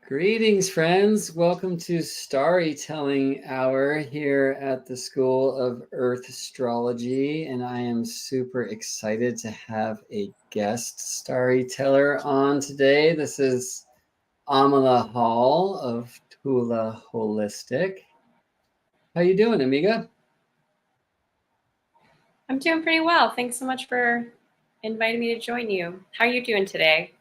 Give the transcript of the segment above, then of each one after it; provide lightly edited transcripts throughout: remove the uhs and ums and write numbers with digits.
Greetings, friends. Welcome to StarryTelling Hour here at the School of Earthstrology. And I am super excited to have a guest storyteller on today. This is Améla Hall of Tula Holistic. How you doing, amiga? I'm doing pretty well. Thanks so much for inviting me to join you. How are you doing today?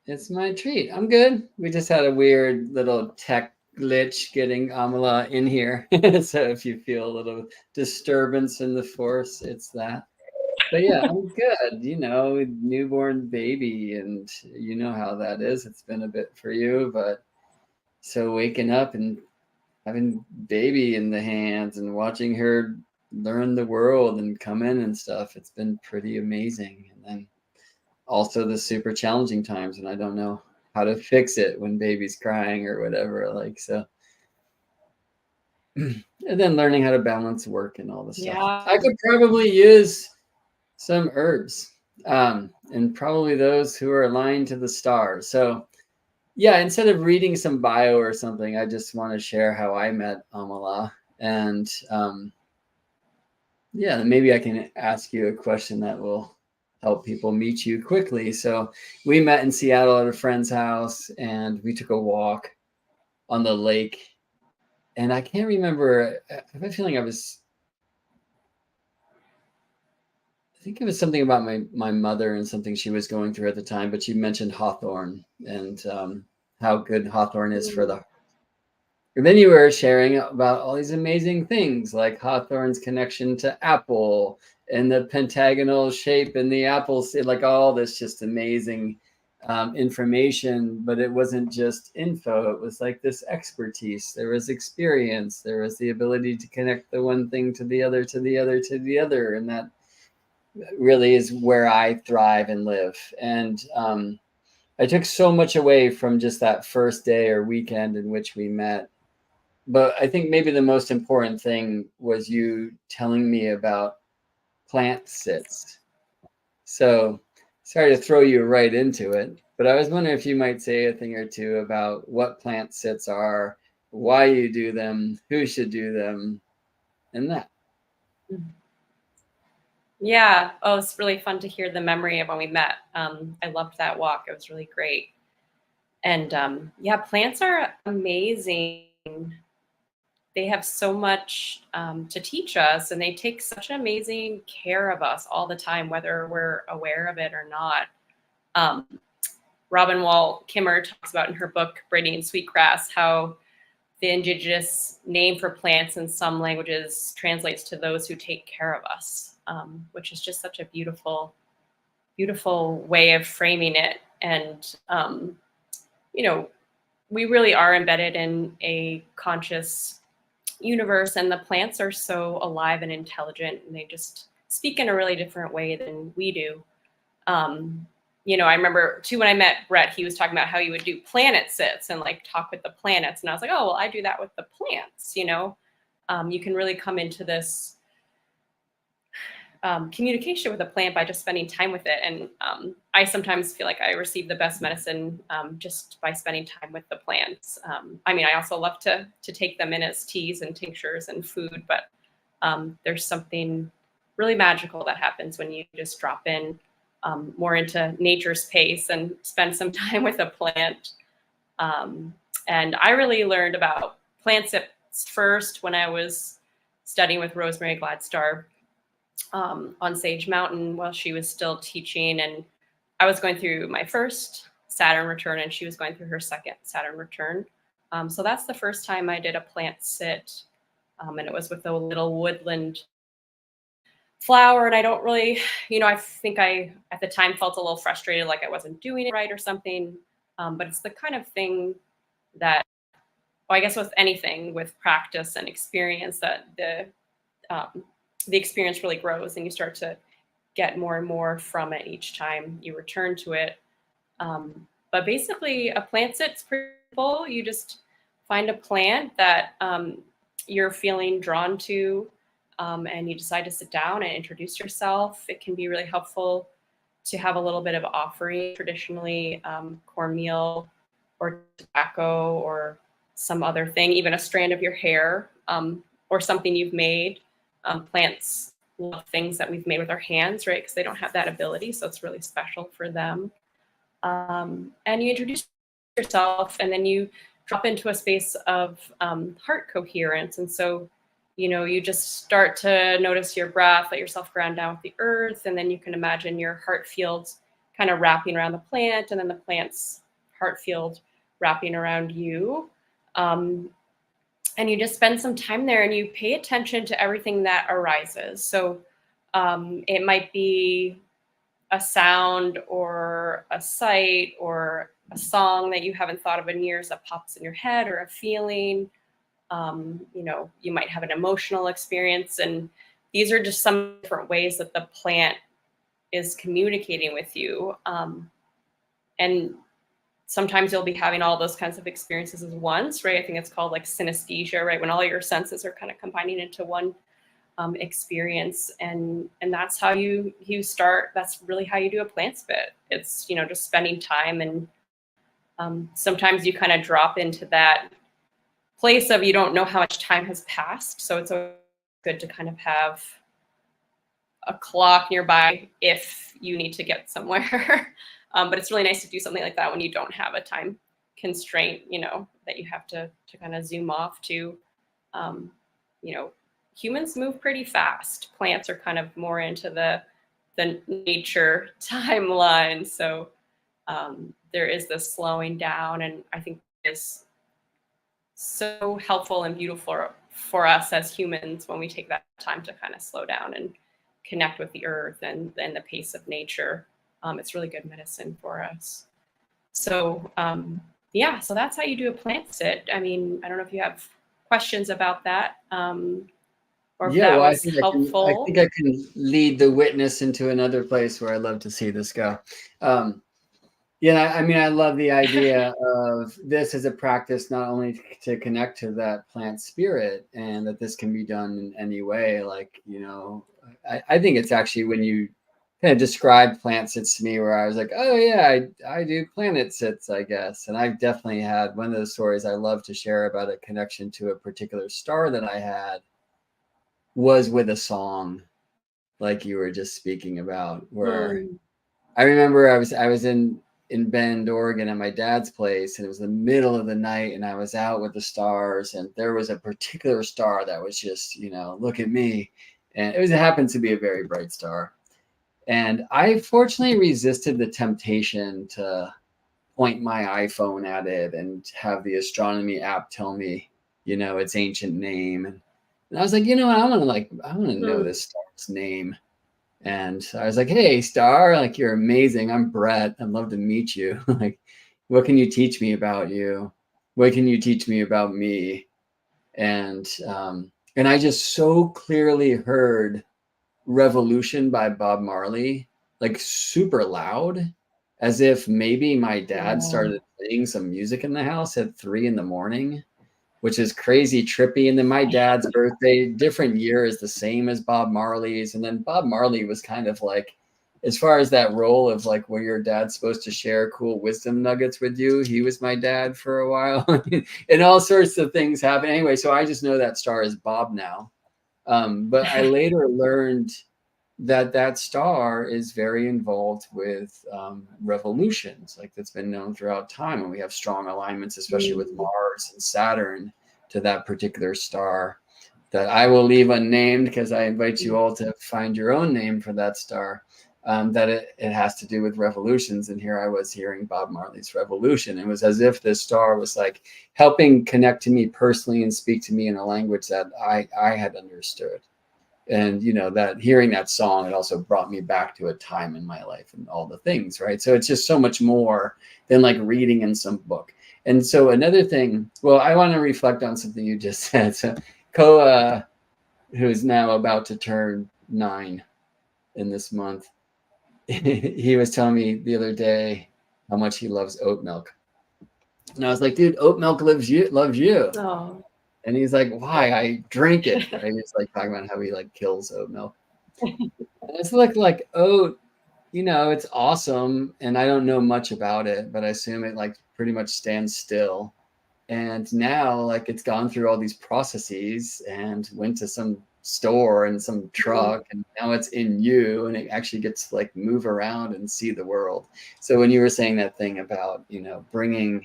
It's my treat. I'm good. We just had a weird little tech glitch getting Amala in here. So if you feel a little disturbance in the force, it's that. But yeah, I'm good. Newborn baby, and you know how that is. It's been a bit for you, but so waking up and having baby in the hands and watching her learn the world and come in and stuff, it's been pretty amazing. And then also the super challenging times when I don't know how to fix it when baby's crying or whatever. And then learning how to balance work and all this stuff. I could probably use some herbs, and probably those who are aligned to the stars. So yeah, instead of reading some bio or something, I just want to share how I met Amala. And yeah, maybe I can ask you a question that will help people meet you quickly. So we met in Seattle at a friend's house, and we took a walk on the lake. And I can't remember. I have a feeling I think it was something about my mother and something she was going through at the time. But she mentioned hawthorn and how good hawthorn is for the heart. And then you were sharing about all these amazing things, like hawthorn's connection to apple and the pentagonal shape in the apple, like all this just amazing information. But it wasn't just info. It was like this expertise. There was experience. There was the ability to connect the one thing to the other, to the other, to the other. And that really is where I thrive and live. And I took so much away from just that first day or weekend in which we met. But I think maybe the most important thing was you telling me about plant sits. So sorry to throw you right into it, but I was wondering if you might say a thing or two about what plant sits are, why you do them, who should do them, and that. Yeah. Oh, it's really fun to hear the memory of when we met. I loved that walk. It was really great. And yeah, plants are amazing. They have so much to teach us, and they take such amazing care of us all the time, whether we're aware of it or not. Robin Wall Kimmer talks about in her book, Braiding Sweetgrass, how the indigenous name for plants in some languages translates to those who take care of us, which is just such a beautiful, beautiful way of framing it. And, we really are embedded in a conscious universe, and the plants are so alive and intelligent, and they just speak in a really different way than we do. I remember too, when I met Brett, he was talking about how he would do planet sits and like talk with the planets. And I was like, oh, well, I do that with the plants. You can really come into this communication with a plant by just spending time with it. And I sometimes feel like I receive the best medicine just by spending time with the plants. I also love to take them in as teas and tinctures and food, but there's something really magical that happens when you just drop in more into nature's pace and spend some time with a plant. And I really learned about plant sits first when I was studying with Rosemary Gladstar on Sage Mountain while she was still teaching. And I was going through my first Saturn return, and she was going through her second Saturn return. So that's the first time I did a plant sit. And it was with a little woodland flower. And I don't really, I think I, at the time, felt a little frustrated, like I wasn't doing it right or something. But it's the kind of thing that, I guess with anything, with practice and experience, that the experience really grows, and you start to get more and more from it each time you return to it. But basically, a plant sit's pretty simple. You just find a plant that you're feeling drawn to, and you decide to sit down and introduce yourself. It can be really helpful to have a little bit of offering, traditionally cornmeal or tobacco or some other thing, even a strand of your hair, or something you've made. Plants love things that we've made with our hands, right? Because they don't have that ability. So it's really special for them. And you introduce yourself, and then you drop into a space of heart coherence. And so, you know, you just start to notice your breath, let yourself ground down with the earth. And then you can imagine your heart field kind of wrapping around the plant, and then the plant's heart field wrapping around you. And you just spend some time there and you pay attention to everything that arises. So it might be a sound or a sight or a song that you haven't thought of in years that pops in your head, or a feeling. You know, you might have an emotional experience, and these are just some different ways that the plant is communicating with you. And sometimes you'll be having all those kinds of experiences at once, right? I think it's called like synesthesia, right? When all your senses are kind of combining into one experience, and that's how you start. That's really how you do a plant spit. It's, you know, just spending time, and sometimes you kind of drop into that place of you don't know how much time has passed. So it's always good to kind of have a clock nearby if you need to get somewhere. But it's really nice to do something like that when you don't have a time constraint, you know, that you have to kind of zoom off to. You know, humans move pretty fast. Plants are kind of more into the nature timeline. So there is this slowing down, and I think it's so helpful and beautiful for us as humans when we take that time to kind of slow down and connect with the earth and the pace of nature. It's really good medicine for us. So yeah, so that's how you do a plant sit. I mean, I don't know if you have questions about that, or if that was helpful. I think I can lead the witness into another place where I'd love to see this go. Yeah, I mean, I love the idea of this as a practice, not only to connect to that plant spirit, and that this can be done in any way. Like, you know, I think it's actually when you kind of described plant sits to me where I was like, oh yeah, I do planet sits, I guess. And I've definitely had one of those stories I love to share about a connection to a particular star that I had was with a song, like you were just speaking about, where I remember I was in Bend, Oregon at my dad's place, and it was the middle of the night, and I was out with the stars, and there was a particular star that was just, you know, look at me. And it happened to be a very bright star. And I fortunately resisted the temptation to point my iPhone at it and have the astronomy app tell me, you know, its ancient name. And I was like, you know what, I want to know this star's name. And I was like, hey, star, like, you're amazing. I'm Brett. I'd love to meet you. Like, what can you teach me about you? What can you teach me about me? And I just so clearly heard Revolution by Bob Marley, like super loud, as if maybe my dad started playing some music in the house at 3 a.m, which is crazy trippy. And then my dad's birthday, different year, is the same as Bob Marley's. And then Bob Marley was kind of like, as far as that role of like where your dad's supposed to share cool wisdom nuggets with you, he was my dad for a while. And all sorts of things happen. Anyway, so I just know that star is Bob now. But I later learned that star is very involved with revolutions, like that's been known throughout time. And we have strong alignments, especially with Mars and Saturn, to that particular star that I will leave unnamed, because I invite you all to find your own name for that star. That it has to do with revolutions. And here I was hearing Bob Marley's Revolution. It was as if this star was like helping connect to me personally and speak to me in a language that I had understood. And, you know, that hearing that song, it also brought me back to a time in my life and all the things, right? So it's just so much more than like reading in some book. And so another thing, well, I want to reflect on something you just said. So Koa, who's now about to turn 9 in this month, he was telling me the other day how much he loves oat milk. And I was like, dude, oat milk loves you. Oh. And he's like, why? I drink it. Right? He's like talking about how he like kills oat milk. And it's like oat you know, it's awesome. And I don't know much about it, but I assume it like pretty much stands still. And now like it's gone through all these processes and went to some store and some truck, and now it's in you, and it actually gets to like move around and see the world. So when you were saying that thing about, you know, bringing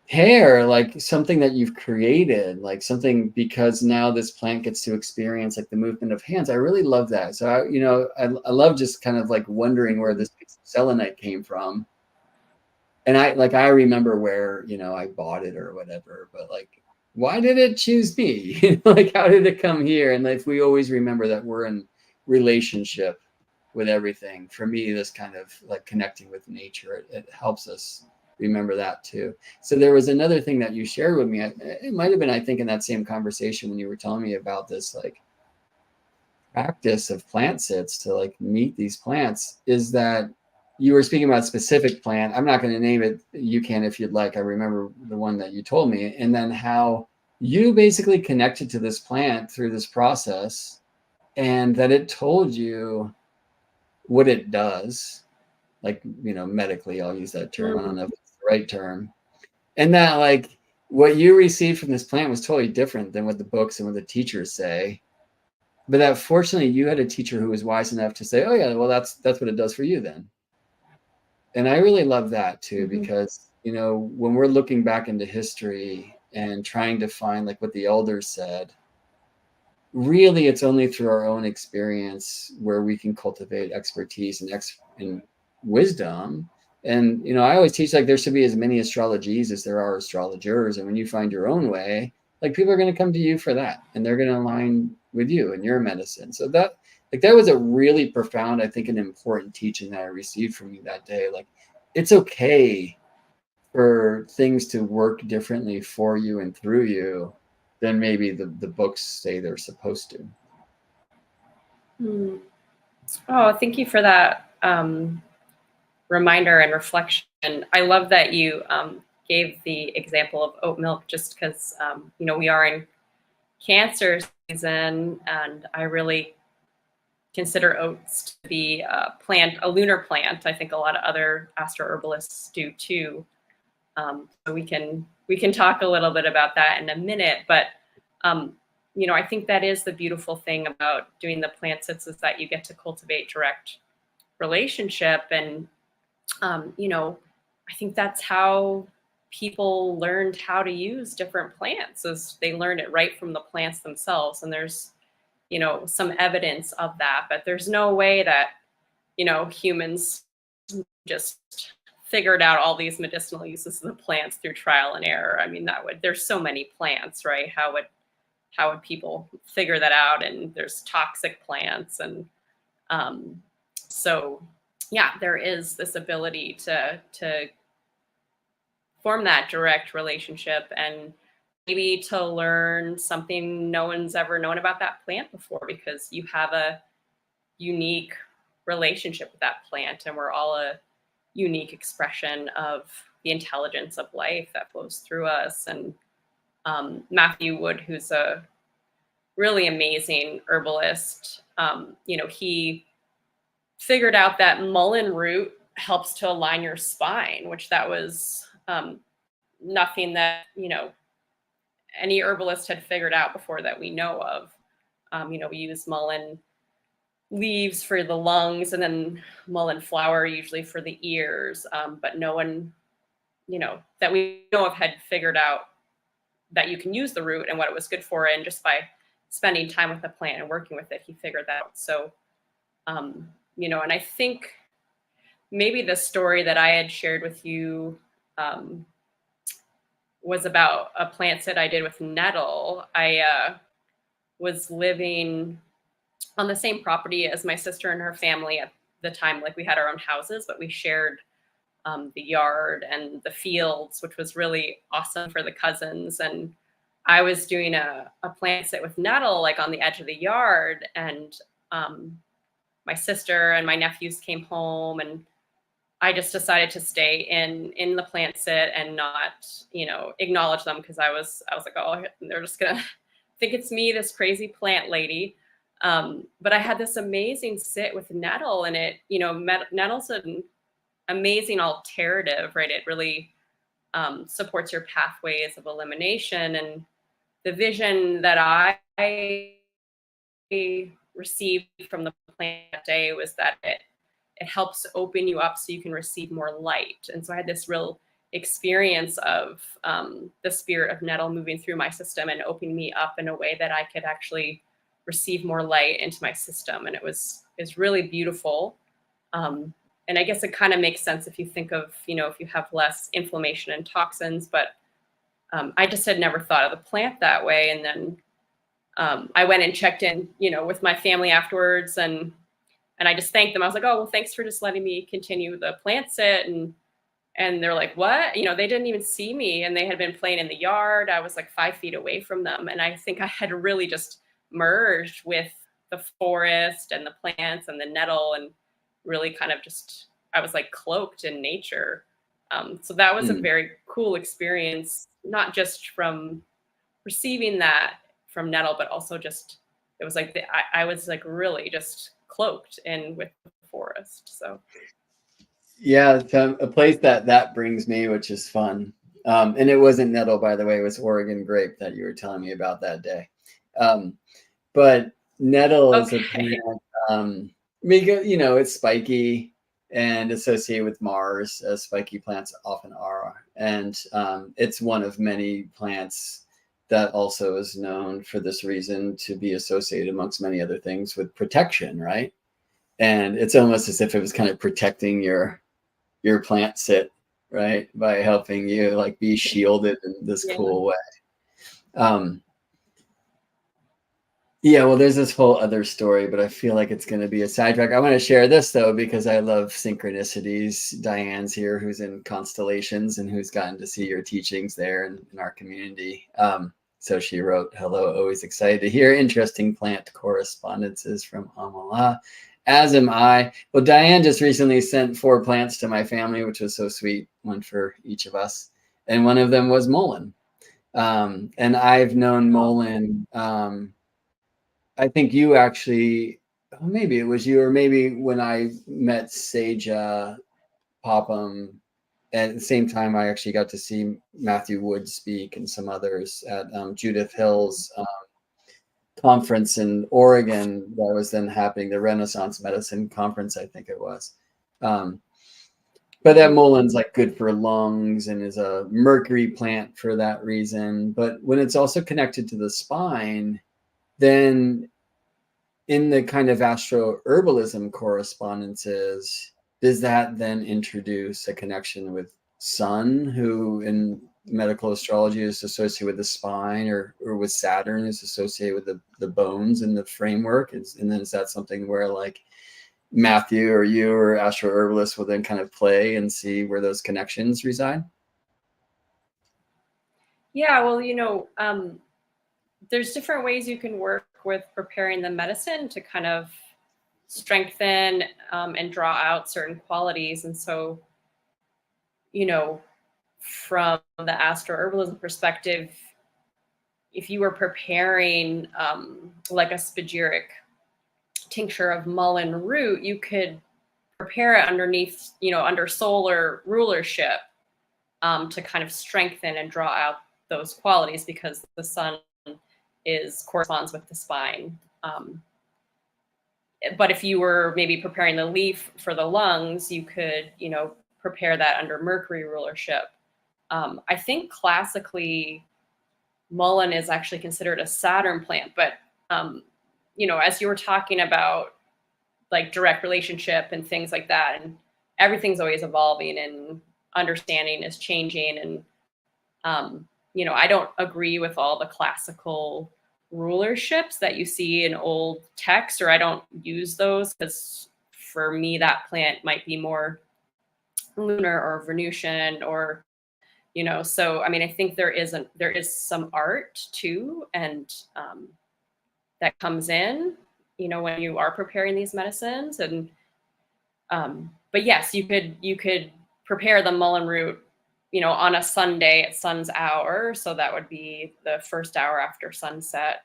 hair, like something that you've created, like something, because now this plant gets to experience like the movement of hands, I really love that. So I, you know, I love just kind of like wondering where this piece of selenite came from. And I remember where, you know, I bought it or whatever, but like, why did it choose me? Like, how did it come here? And if we always remember that we're in relationship with everything, for me, this kind of like connecting with nature, it helps us remember that too. So there was another thing that you shared with me. It might have been, I think, in that same conversation when you were telling me about this, like practice of plant sits to like meet these plants, is that you were speaking about a specific plant. I'm not going to name it. You can if you'd like. I remember the one that you told me, and then how you basically connected to this plant through this process, and that it told you what it does. Like, you know, medically, I'll use that term. I don't know if it's the right term. And that like what you received from this plant was totally different than what the books and what the teachers say. But that fortunately you had a teacher who was wise enough to say, oh yeah, well, that's what it does for you then. And I really love that too, because, you know, when we're looking back into history and trying to find like what the elders said, really it's only through our own experience where we can cultivate expertise and wisdom. And, you know, I always teach like there should be as many astrologies as there are astrologers. And when you find your own way, like people are going to come to you for that, and they're going to align with you and your medicine. So that, like, that was a really profound, I think, an important teaching that I received from you that day. Like, it's okay for things to work differently for you and through you than maybe the books say they're supposed to. Oh, thank you for that reminder and reflection. I love that you gave the example of oat milk, just because, you know, we are in Cancer season, and I really consider oats to be a plant, a lunar plant. I think a lot of other astroherbalists do too. So we can talk a little bit about that in a minute, but you know, I think that is the beautiful thing about doing the plant sits, is that you get to cultivate direct relationship. And you know, I think that's how people learned how to use different plants, is they learned it right from the plants themselves. And there's, you know, some evidence of that, but there's no way that, you know, humans just figured out all these medicinal uses of the plants through trial and error. I mean, there's so many plants, right? How would people figure that out? And there's toxic plants. And so yeah, there is this ability to form that direct relationship, and maybe to learn something no one's ever known about that plant before, because you have a unique relationship with that plant, and we're all a unique expression of the intelligence of life that flows through us. And Matthew Wood, who's a really amazing herbalist, you know, he figured out that mullein root helps to align your spine, which that was nothing that, you know, any herbalist had figured out before that we know of. You know, we use mullein leaves for the lungs, and then mullein flower usually for the ears, but no one, you know, that we know of had figured out that you can use the root and what it was good for. And just by spending time with the plant and working with it, he figured that out. So you know, and I think maybe the story that I had shared with you was about a plant sit I did with Natal. I was living on the same property as my sister and her family at the time. Like, we had our own houses, but we shared the yard and the fields, which was really awesome for the cousins. And I was doing a plant sit with Natal, like on the edge of the yard. And my sister and my nephews came home, and I just decided to stay in the plant sit and not, you know, acknowledge them, because I was like, oh, they're just gonna think it's me, this crazy plant lady. But I had this amazing sit with nettle, and it, nettle's an amazing alternative, right? It really supports your pathways of elimination. And the vision that I received from the plant that day was that it helps open you up so you can receive more light. And so I had this real experience of the spirit of nettle moving through my system and opening me up in a way that I could actually receive more light into my system. And it's really beautiful. And I guess it kind of makes sense if you think of, if you have less inflammation and toxins, but I just had never thought of the plant that way. And then I went and checked in, with my family afterwards, and I just thanked them. I was like, oh, well, thanks for just letting me continue the plant sit. And they're like, what? They didn't even see me, and they had been playing in the yard. I was like 5 feet away from them. And I think I had really just merged with the forest and the plants and the nettle, and really kind of just, I was like cloaked in nature. So that was a very cool experience, not just from receiving that from nettle, but also just, it was like, I was like really just cloaked in with the forest. So. Yeah, a place that brings me, which is fun. And it wasn't nettle, by the way, it was Oregon grape that you were telling me about that day. But nettle is a plant, because, it's spiky and associated with Mars, as spiky plants often are. And it's one of many plants that also is known for this reason to be associated, amongst many other things, with protection, right? And it's almost as if it was kind of protecting your plant sit, right, by helping you like be shielded in this cool way. Yeah, well, there's this whole other story, but I feel like it's going to be a sidetrack. I want to share this though, because I love synchronicities. Diane's here, who's in Constellations and who's gotten to see your teachings there in our community. So she wrote, hello, always excited to hear interesting plant correspondences from Améla, as am I. Well, Diane just recently sent 4 plants to my family, which was so sweet, one for each of us. And one of them was mullein. And I've known mullein, I think you actually, maybe it was you, or maybe when I met Seja Popham, at the same time, I actually got to see Matthew Wood speak and some others at Judith Hill's conference in Oregon that was then happening, the Renaissance Medicine Conference, I think it was. But that mullein's like good for lungs and is a Mercury plant for that reason. But when it's also connected to the spine, then in the kind of Astro-herbalism correspondences, does that then introduce a connection with Sun, who in medical astrology is associated with the spine, or with Saturn is associated with the bones and the framework? And then is that something where like Matthew or you or Astro-herbalists will then kind of play and see where those connections reside? Yeah, well, there's different ways you can work with preparing the medicine to kind of strengthen and draw out certain qualities. And so, from the Astro-herbalism perspective, if you were preparing like a spagyric tincture of mullein root, you could prepare it underneath, under solar rulership to kind of strengthen and draw out those qualities, because the sun corresponds with the spine. But if you were maybe preparing the leaf for the lungs, you could, prepare that under Mercury rulership. I think classically, mullein is actually considered a Saturn plant, but as you were talking about like direct relationship and things like that, and everything's always evolving and understanding is changing. And, I don't agree with all the classical rulerships that you see in old texts, or I don't use those, because for me, that plant might be more lunar or Venusian, or, so, I think there is some art too. And that comes in, when you are preparing these medicines. And, but yes, you could prepare the mullein root, on a Sunday at sun's hour. So that would be the first hour after sunset.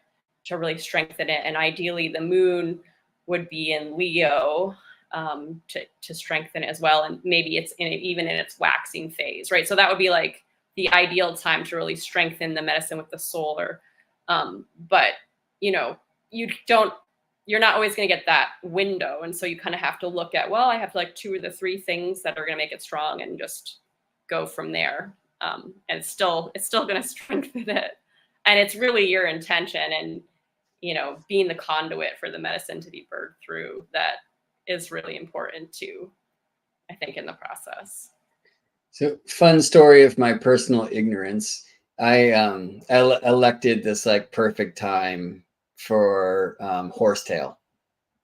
really strengthen it. And ideally the moon would be in Leo to strengthen it as well. And maybe it's even in its waxing phase, right? So that would be like the ideal time to really strengthen the medicine with the solar. But, you know, you're not always going to get that window. And so you kind of have to look at, well, I have like 2 or the 3 things that are going to make it strong and just go from there. And it's still going to strengthen it. And it's really your intention and, you know, being the conduit for the medicine to be birthed through that is really important too, I think, in the process. So, fun story of my personal ignorance. I elected this like perfect time for horsetail,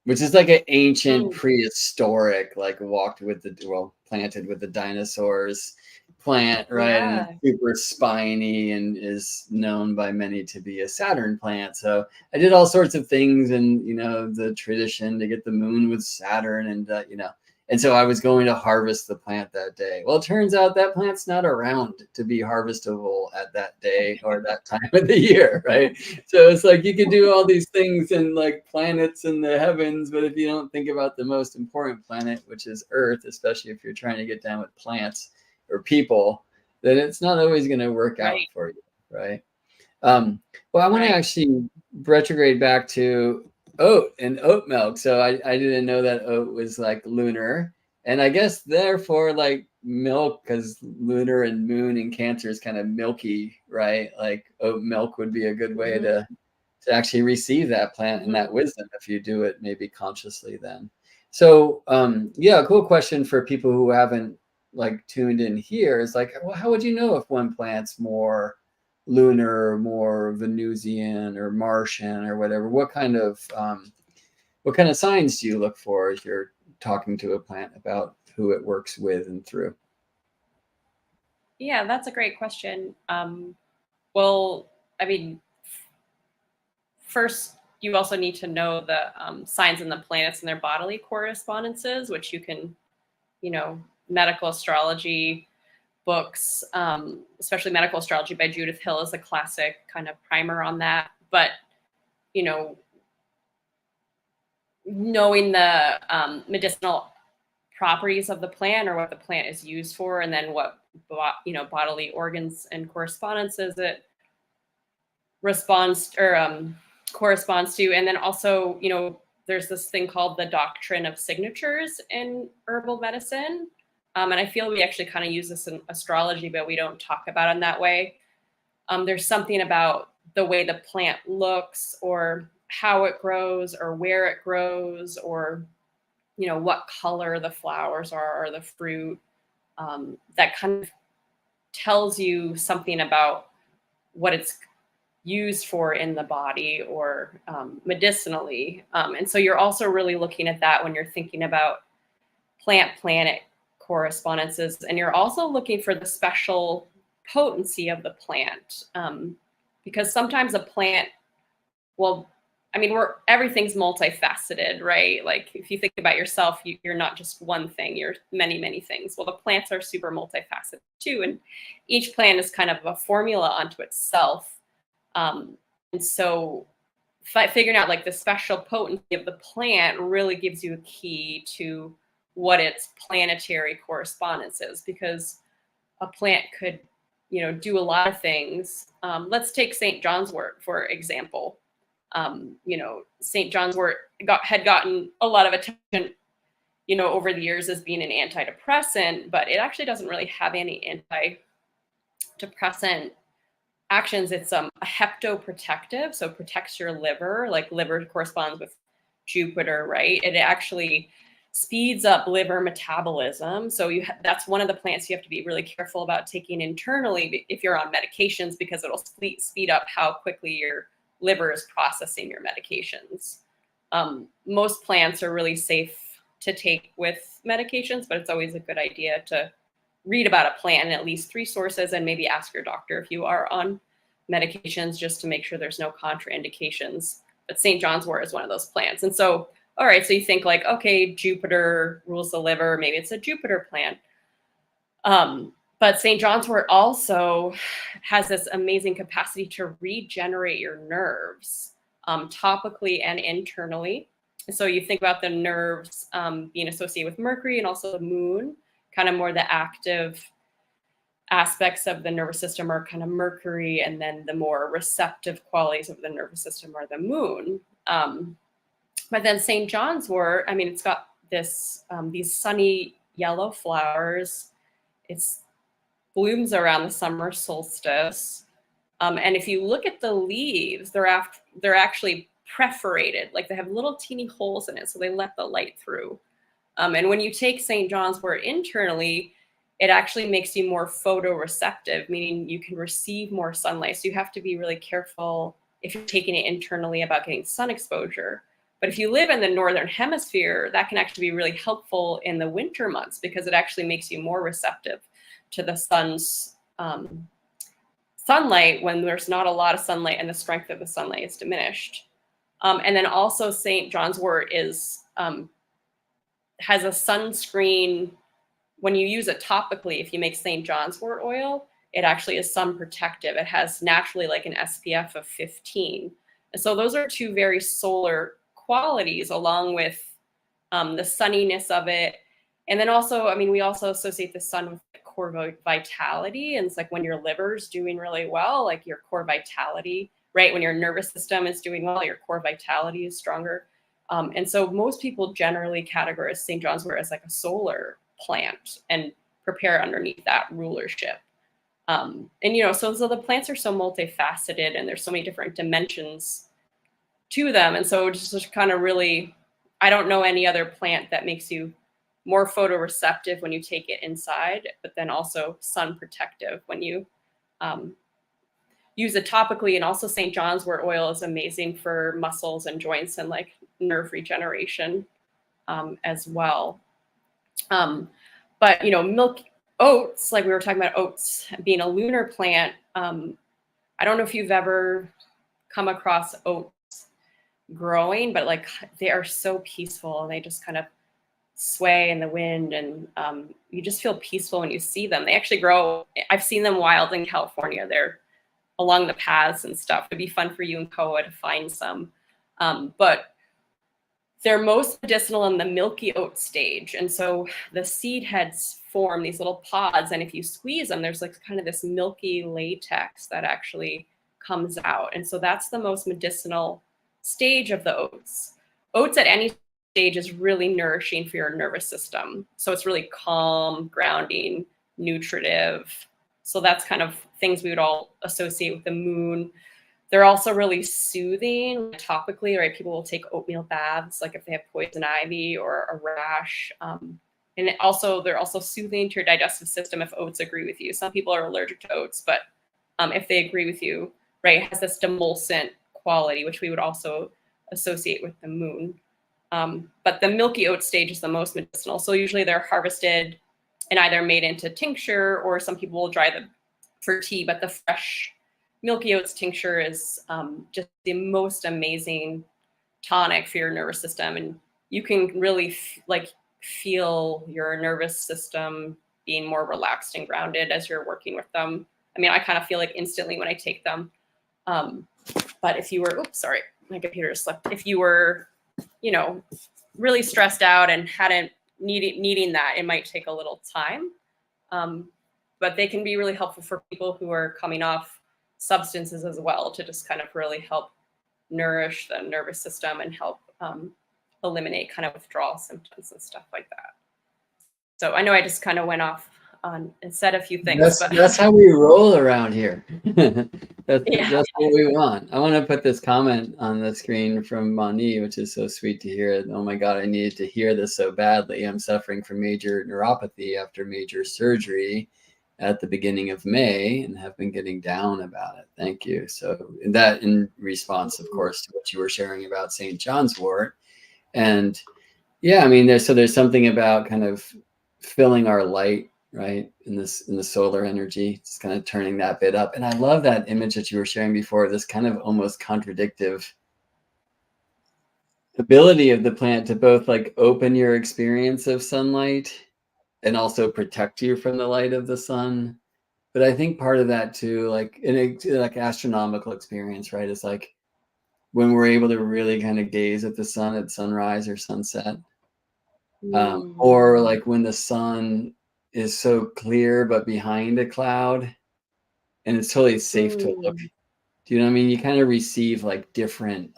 which is like an ancient prehistoric, like planted with the dinosaurs plant, right? Yeah. And it's super spiny and is known by many to be a Saturn plant. So I did all sorts of things and, you know, the tradition to get the moon with Saturn and, you know, and so I was going to harvest the plant that day. Well, it turns out that plant's not around to be harvestable at that day or that time of the year, right? So it's like you can do all these things and like planets in the heavens, but if you don't think about the most important planet, which is Earth, especially if you're trying to get down with plants or people, then it's not always going to work out for you, right? Well, I want to actually retrograde back to oat and oat milk. So I didn't know that oat was like lunar, and I guess therefore like milk, because lunar and moon and Cancer is kind of milky, right? Like oat milk would be a good way to actually receive that plant and that wisdom if you do it maybe consciously then. So yeah, cool question for people who haven't like tuned in here is like, well, how would you know if one plant's more lunar, more Venusian or Martian or whatever? What kind of signs do you look for if you're talking to a plant about who it works with and through? Yeah, that's a great question. Well, I mean, first, you also need to know the signs in the planets and their bodily correspondences, which you can, you know, medical astrology books, especially Medical Astrology by Judith Hill is a classic kind of primer on that. But, you know, knowing the medicinal properties of the plant or what the plant is used for, and then what, you know, bodily organs and correspondences it responds or corresponds to. And then also, you know, there's this thing called the doctrine of signatures in herbal medicine. And I feel we actually kind of use this in astrology, but we don't talk about it in that way. There's something about the way the plant looks or how it grows or where it grows or, you know, what color the flowers are or the fruit, that kind of tells you something about what it's used for in the body or medicinally. And so you're also really looking at that when you're thinking about plant-planet correspondences, and you're also looking for the special potency of the plant, because sometimes a plant, well, I mean, everything's multifaceted, right? Like if you think about yourself, you're not just one thing, you're many, many things. Well, the plants are super multifaceted too, and each plant is kind of a formula unto itself. And so figuring out like the special potency of the plant really gives you a key to what its planetary correspondence is, because a plant could, you know, do a lot of things. Let's take St. John's wort, for example. You know, St. John's wort had gotten a lot of attention, you know, over the years as being an antidepressant, but it actually doesn't really have any antidepressant actions. It's a hepatoprotective, so it protects your liver. Like liver corresponds with Jupiter, right? It actually speeds up liver metabolism. So that's one of the plants you have to be really careful about taking internally if you're on medications, because it'll speed up how quickly your liver is processing your medications. Most plants are really safe to take with medications, but it's always a good idea to read about a plant in at least 3 sources and maybe ask your doctor if you are on medications, just to make sure there's no contraindications. But St. John's wort is one of those plants. And so, all right, so you think like, okay, Jupiter rules the liver, maybe it's a Jupiter plant. But St. John's wort also has this amazing capacity to regenerate your nerves. topically and internally. And so you think about the nerves being associated with Mercury and also the moon, kind of more the active aspects of the nervous system are kind of Mercury, and then the more receptive qualities of the nervous system are the moon. But then St. John's wort, I mean, it's got this these sunny yellow flowers. It blooms around the summer solstice. And if you look at the leaves, they're actually perforated, like they have little teeny holes in it, so they let the light through. And when you take St. John's wort internally, it actually makes you more photoreceptive, meaning you can receive more sunlight. So you have to be really careful if you're taking it internally about getting sun exposure. But if you live in the northern hemisphere, that can actually be really helpful in the winter months because it actually makes you more receptive to the sun's sunlight when there's not a lot of sunlight and the strength of the sunlight is diminished. And then also St. John's wort is has a sunscreen. When you use it topically, if you make St. John's wort oil, it actually is sun protective. It has naturally like an SPF of 15. And so those are two very solar qualities along with the sunniness of it. And then also, I mean, we also associate the sun with core vitality. And it's like when your liver's doing really well, like your core vitality, right? When your nervous system is doing well, your core vitality is stronger. And so most people generally categorize St. John's wort as like a solar plant and prepare underneath that rulership. And, you know, so the plants are so multifaceted and there's so many different dimensions to them. And so just kind of really, I don't know any other plant that makes you more photoreceptive when you take it inside, but then also sun protective when you use it topically. And also St. John's wort oil is amazing for muscles and joints and like nerve regeneration as well. But, you know, milk oats, like we were talking about oats being a lunar plant. I don't know if you've ever come across oats growing, but like they are so peaceful and they just kind of sway in the wind, and you just feel peaceful when you see them. They actually grow. I've seen them wild in California. They're along the paths and stuff. It'd be fun for you and Koa to find some. But they're most medicinal in the milky oat stage. And so the seed heads form these little pods. And if you squeeze them, there's like kind of this milky latex that actually comes out. And so that's the most medicinal stage of the oats. Oats at any stage is really nourishing for your nervous system. So it's really calm, grounding, nutritive. So that's kind of things we would all associate with the moon. They're also really soothing topically, right? People will take oatmeal baths, like if they have poison ivy or a rash. And they're also soothing to your digestive system if oats agree with you. Some people are allergic to oats, but if they agree with you, right, it has this demulcent quality, which we would also associate with the moon. But the milky oat stage is the most medicinal. So usually they're harvested and either made into tincture, or some people will dry them for tea, but the fresh milky oats tincture is just the most amazing tonic for your nervous system. And you can really feel your nervous system being more relaxed and grounded as you're working with them. I mean, I kind of feel like instantly when I take them. But if you were, oops, sorry, my computer just slipped. If you were, you know, really stressed out and hadn't needing that, it might take a little time. But they can be really helpful for people who are coming off substances as well, to just kind of really help nourish the nervous system and help eliminate kind of withdrawal symptoms and stuff like that. So I know I just kind of went off on and said a few things. That's how we roll around here. That's what we want. I want to put this comment on the screen from Moni, which is so sweet to hear. Oh my God, I needed to hear this so badly. I'm suffering from major neuropathy after major surgery at the beginning of May and have been getting down about it. Thank you. So that in response, of course, to what you were sharing about St. John's wort. And yeah, I mean, there's something about kind of filling our light, right, in the solar energy, just kind of turning that bit up. And I love that image that you were sharing before, this kind of almost contradictive ability of the plant to both like open your experience of sunlight and also protect you from the light of the sun. But I think part of that too, like in a like astronomical experience, right, is like when we're able to really kind of gaze at the sun at sunrise or sunset. Or like when the sun is so clear but behind a cloud and it's totally safe to look. Do you know what I mean? You kind of receive like different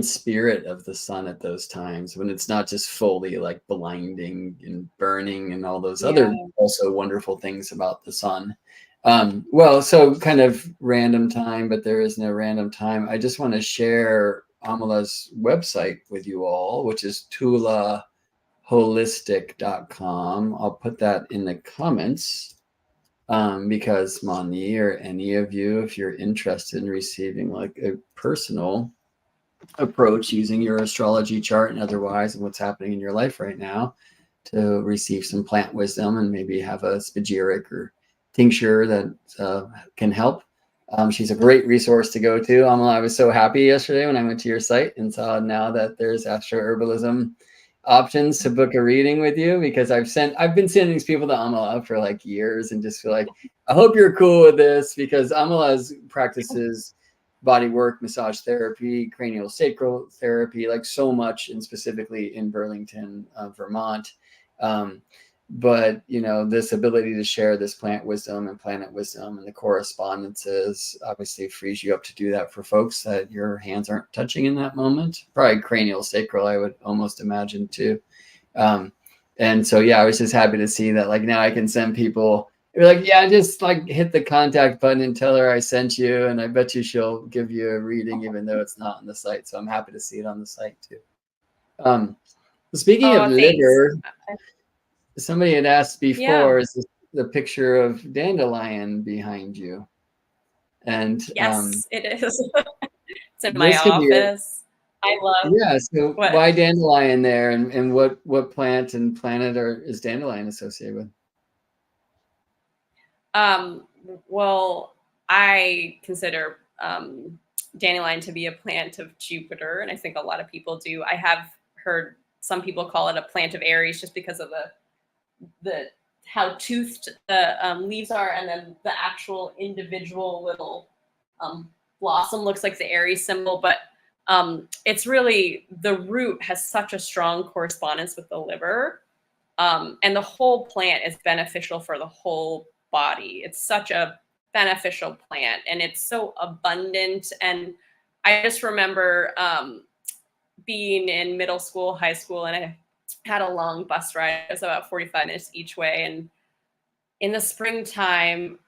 spirit of the sun at those times when it's not just fully like blinding and burning and all those other also wonderful things about the sun. Well, so kind of random time, but there is no random time. I just want to share Améla's website with you all, which is tulaholistic.com. I'll put that in the comments because Moni or any of you, if you're interested in receiving like a personal approach using your astrology chart and otherwise and what's happening in your life right now to receive some plant wisdom and maybe have a spagyric or tincture that can help. She's a great resource to go to. Améla, I was so happy yesterday when I went to your site and saw now that there's AstroHerbalism options to book a reading with you, because I've been sending these people to Améla for like years and just feel like, I hope you're cool with this, because Amela's practices body work, massage therapy, craniosacral therapy, like so much, and specifically in Burlington, Vermont. But you know, this ability to share this plant wisdom and planet wisdom and the correspondences obviously frees you up to do that for folks that your hands aren't touching in that moment. Probably cranial sacral, I would almost imagine too. And so yeah, I was just happy to see that like now I can send people, you're like, yeah, just like hit the contact button and tell her I sent you, and I bet you she'll give you a reading even though it's not on the site. So I'm happy to see it on the site too. Speaking of liver, somebody had asked before, is this the picture of Dandelion behind you? And yes, it is. It's in my office. I love. Yeah. So why Dandelion there, and what plant and planet is Dandelion associated with? Well, I consider dandelion to be a plant of Jupiter, and I think a lot of people do. I have heard some people call it a plant of Aries just because of the how toothed the leaves are, and then the actual individual little blossom looks like the Aries symbol. But it's really, the root has such a strong correspondence with the liver, and the whole plant is beneficial for the whole body. It's such a beneficial plant, and it's so abundant. And I just remember being in middle school, high school, and I had a long bus ride. It was about 45 minutes each way. And in the springtime,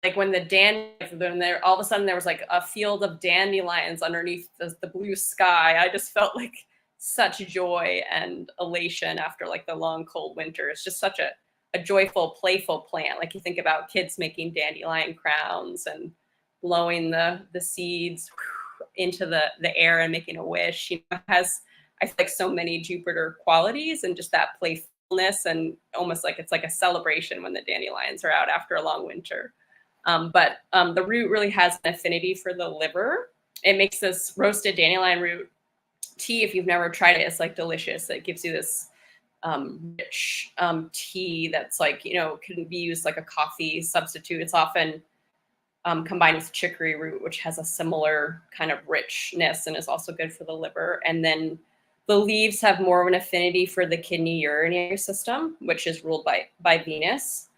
like when there all of a sudden there was like a field of dandelions underneath the blue sky, I just felt like such joy and elation after like the long cold winter. It's just such a joyful, playful plant. Like you think about kids making dandelion crowns and blowing the seeds into the air and making a wish. You know, it has, I feel like, so many Jupiter qualities, and just that playfulness, and almost like it's like a celebration when the dandelions are out after a long winter. But the root really has an affinity for the liver. It makes this roasted dandelion root tea. If you've never tried it, it's like delicious. It gives you this rich tea that's like, you know, can be used like a coffee substitute. It's often combined with chicory root, which has a similar kind of richness and is also good for the liver. And then the leaves have more of an affinity for the kidney urinary system, which is ruled by Venus.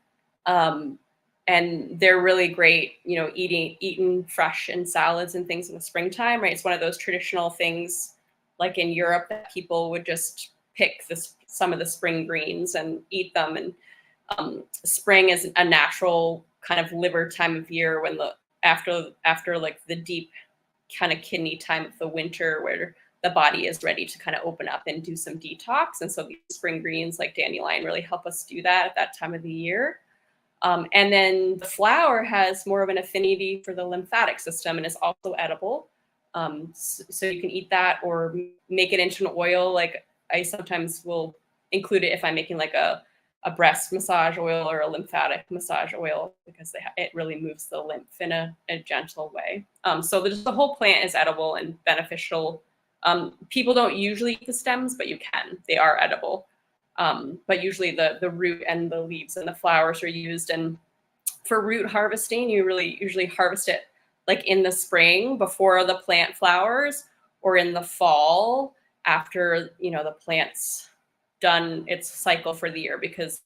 And they're really great, you know, eaten fresh in salads and things in the springtime, right? It's one of those traditional things like in Europe that people would just pick some of the spring greens and eat them. And spring is a natural kind of liver time of year, when after like the deep kind of kidney time of the winter, where the body is ready to kind of open up and do some detox. And so these spring greens like dandelion really help us do that at that time of the year. And then the flower has more of an affinity for the lymphatic system and is also edible. So you can eat that or make it into an oil. Like I sometimes will include it if I'm making like a breast massage oil or a lymphatic massage oil, because it really moves the lymph in a gentle way. So the whole plant is edible and beneficial. People don't usually eat the stems, but you can. They are edible. But usually the root and the leaves and the flowers are used. And for root harvesting, you really usually harvest it like in the spring before the plant flowers, or in the fall after, you know, the plant's done its cycle for the year, because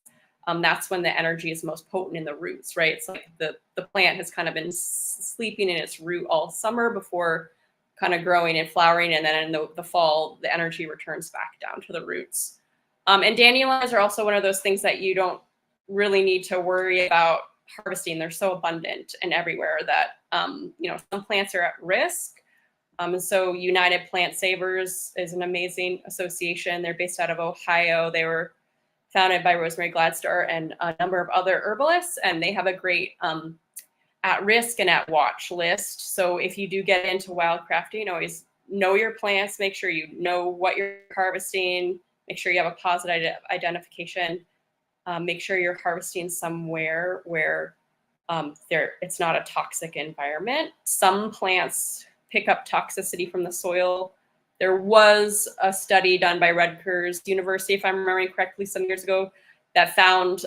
that's when the energy is most potent in the roots, right? It's like the plant has kind of been sleeping in its root all summer before kind of growing and flowering, and then in the fall, the energy returns back down to the roots. And dandelions are also one of those things that you don't really need to worry about harvesting. They're so abundant and everywhere that, you know, some plants are at risk. And so United Plant Savers is an amazing association. They're based out of Ohio. They were founded by Rosemary Gladstar and a number of other herbalists, and they have a great at risk and at watch list. So if you do get into wildcrafting, always know your plants, make sure you know what you're harvesting, make sure you have a positive identification, make sure you're harvesting somewhere where it's not a toxic environment. Some plants pick up toxicity from the soil. There was a study done by Rutgers University, if I'm remembering correctly, some years ago, that found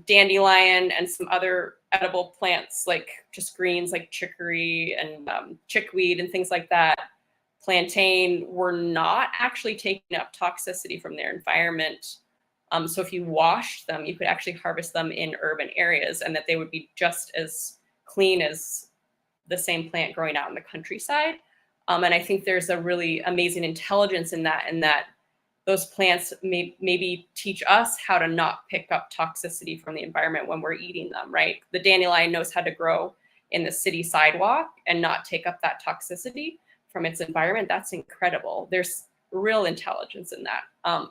dandelion and some other edible plants, like just greens like chicory and chickweed and things like that, plantain, were not actually taking up toxicity from their environment. So if you washed them, you could actually harvest them in urban areas, and that they would be just as clean as the same plant growing out in the countryside. And I think there's a really amazing intelligence in that those plants maybe teach us how to not pick up toxicity from the environment when we're eating them, right? The dandelion knows how to grow in the city sidewalk and not take up that toxicity from its environment. That's incredible. There's real intelligence in that.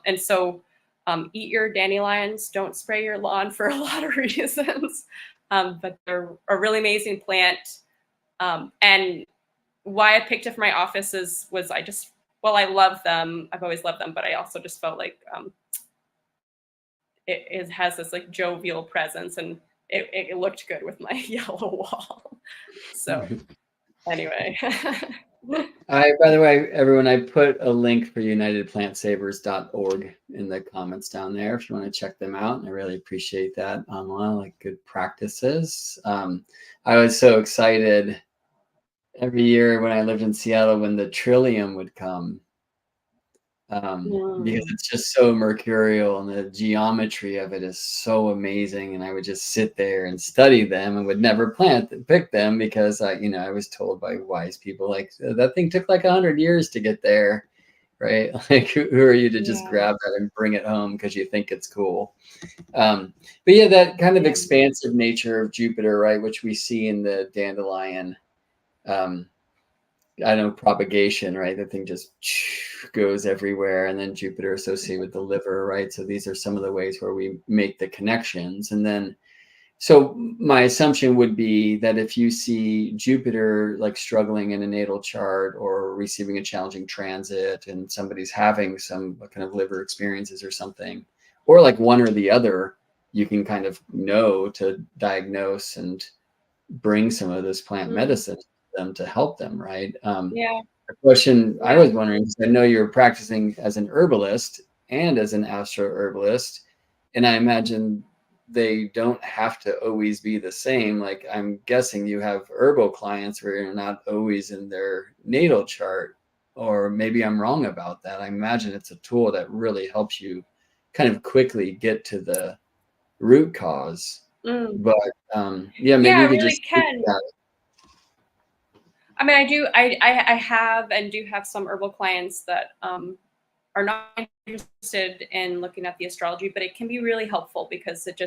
And so eat your dandelions, don't spray your lawn for a lot of reasons, but they're a really amazing plant. And why I picked it for my office was I love them. I've always loved them, but I also just felt like it has this like jovial presence, and it looked good with my yellow wall. So anyway. By the way, everyone, I put a link for unitedplantsavers.org in the comments down there if you want to check them out. And I really appreciate that. A lot of like good practices. I was so excited every year when I lived in Seattle when the trillium would come, because it's just so mercurial and the geometry of it is so amazing. And I would just sit there and study them and would never pick them because I was told by wise people, like, that thing took like 100 years to get there, right? Like, who are you to just grab that and bring it home because you think it's cool? But yeah, that kind of expansive nature of Jupiter, right, which we see in the dandelion, propagation, right? The thing just goes everywhere. And then Jupiter associated with the liver, right? So these are some of the ways where we make the connections. And then, so my assumption would be that if you see Jupiter like struggling in a natal chart or receiving a challenging transit and somebody's having some kind of liver experiences or something, or like one or the other, you can kind of know to diagnose and bring some of this plant medicine them to help them, right? The question I was wondering, because I know you're practicing as an herbalist and as an astro-herbalist, and I imagine they don't have to always be the same. Like, I'm guessing you have herbal clients where you're not always in their natal chart, or maybe I'm wrong about that. I imagine it's a tool that really helps you kind of quickly get to the root cause. But maybe you could really just can. I mean, I have and do have some herbal clients that are not interested in looking at the astrology, but it can be really helpful because it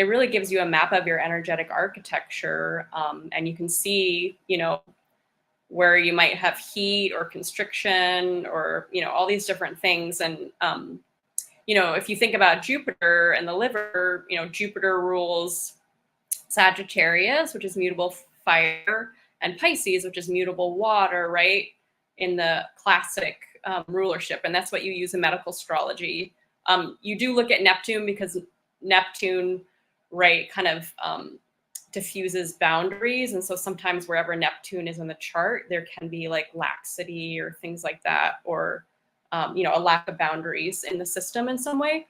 really gives you a map of your energetic architecture, and you can see, where you might have heat or constriction or, all these different things. And, if you think about Jupiter and the liver, Jupiter rules Sagittarius, which is mutable fire, and Pisces, which is mutable water, right? In the classic rulership. And that's what you use in medical astrology. You do look at Neptune because Neptune, right, kind of diffuses boundaries. And so sometimes wherever Neptune is in the chart, there can be like laxity or things like that, or, a lack of boundaries in the system in some way.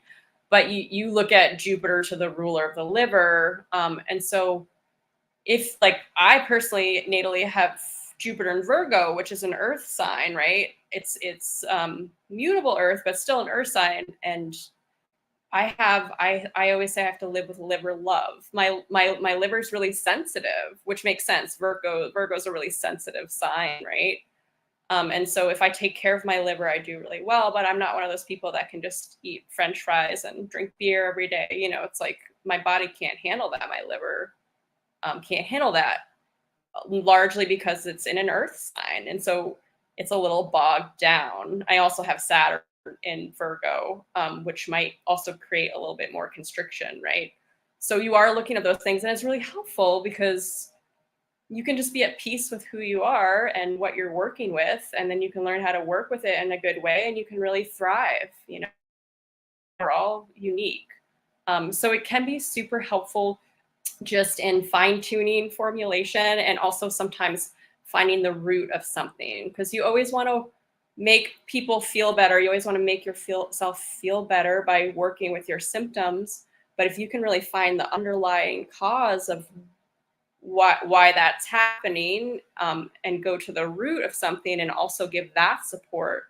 But you look at Jupiter to the ruler of the liver. And so if like I personally natally have Jupiter in Virgo, which is an earth sign, right? It's mutable earth, but still an earth sign. And I always say I have to live with liver love. My liver's really sensitive, which makes sense. Virgo's a really sensitive sign, right? And so if I take care of my liver, I do really well, but I'm not one of those people that can just eat French fries and drink beer every day. You know, it's like my body can't handle that. My liver can't handle that, largely because it's in an earth sign. And so it's a little bogged down. I also have Saturn in Virgo, which might also create a little bit more constriction, right? So you are looking at those things, and it's really helpful because you can just be at peace with who you are and what you're working with, and then you can learn how to work with it in a good way, and you can really thrive. You know, we're all unique. So it can be super helpful just in fine-tuning formulation, and also sometimes finding the root of something, because you always want to make people feel better. You always want to make yourself feel better by working with your symptoms. But if you can really find the underlying cause of why that's happening, and go to the root of something and also give that support,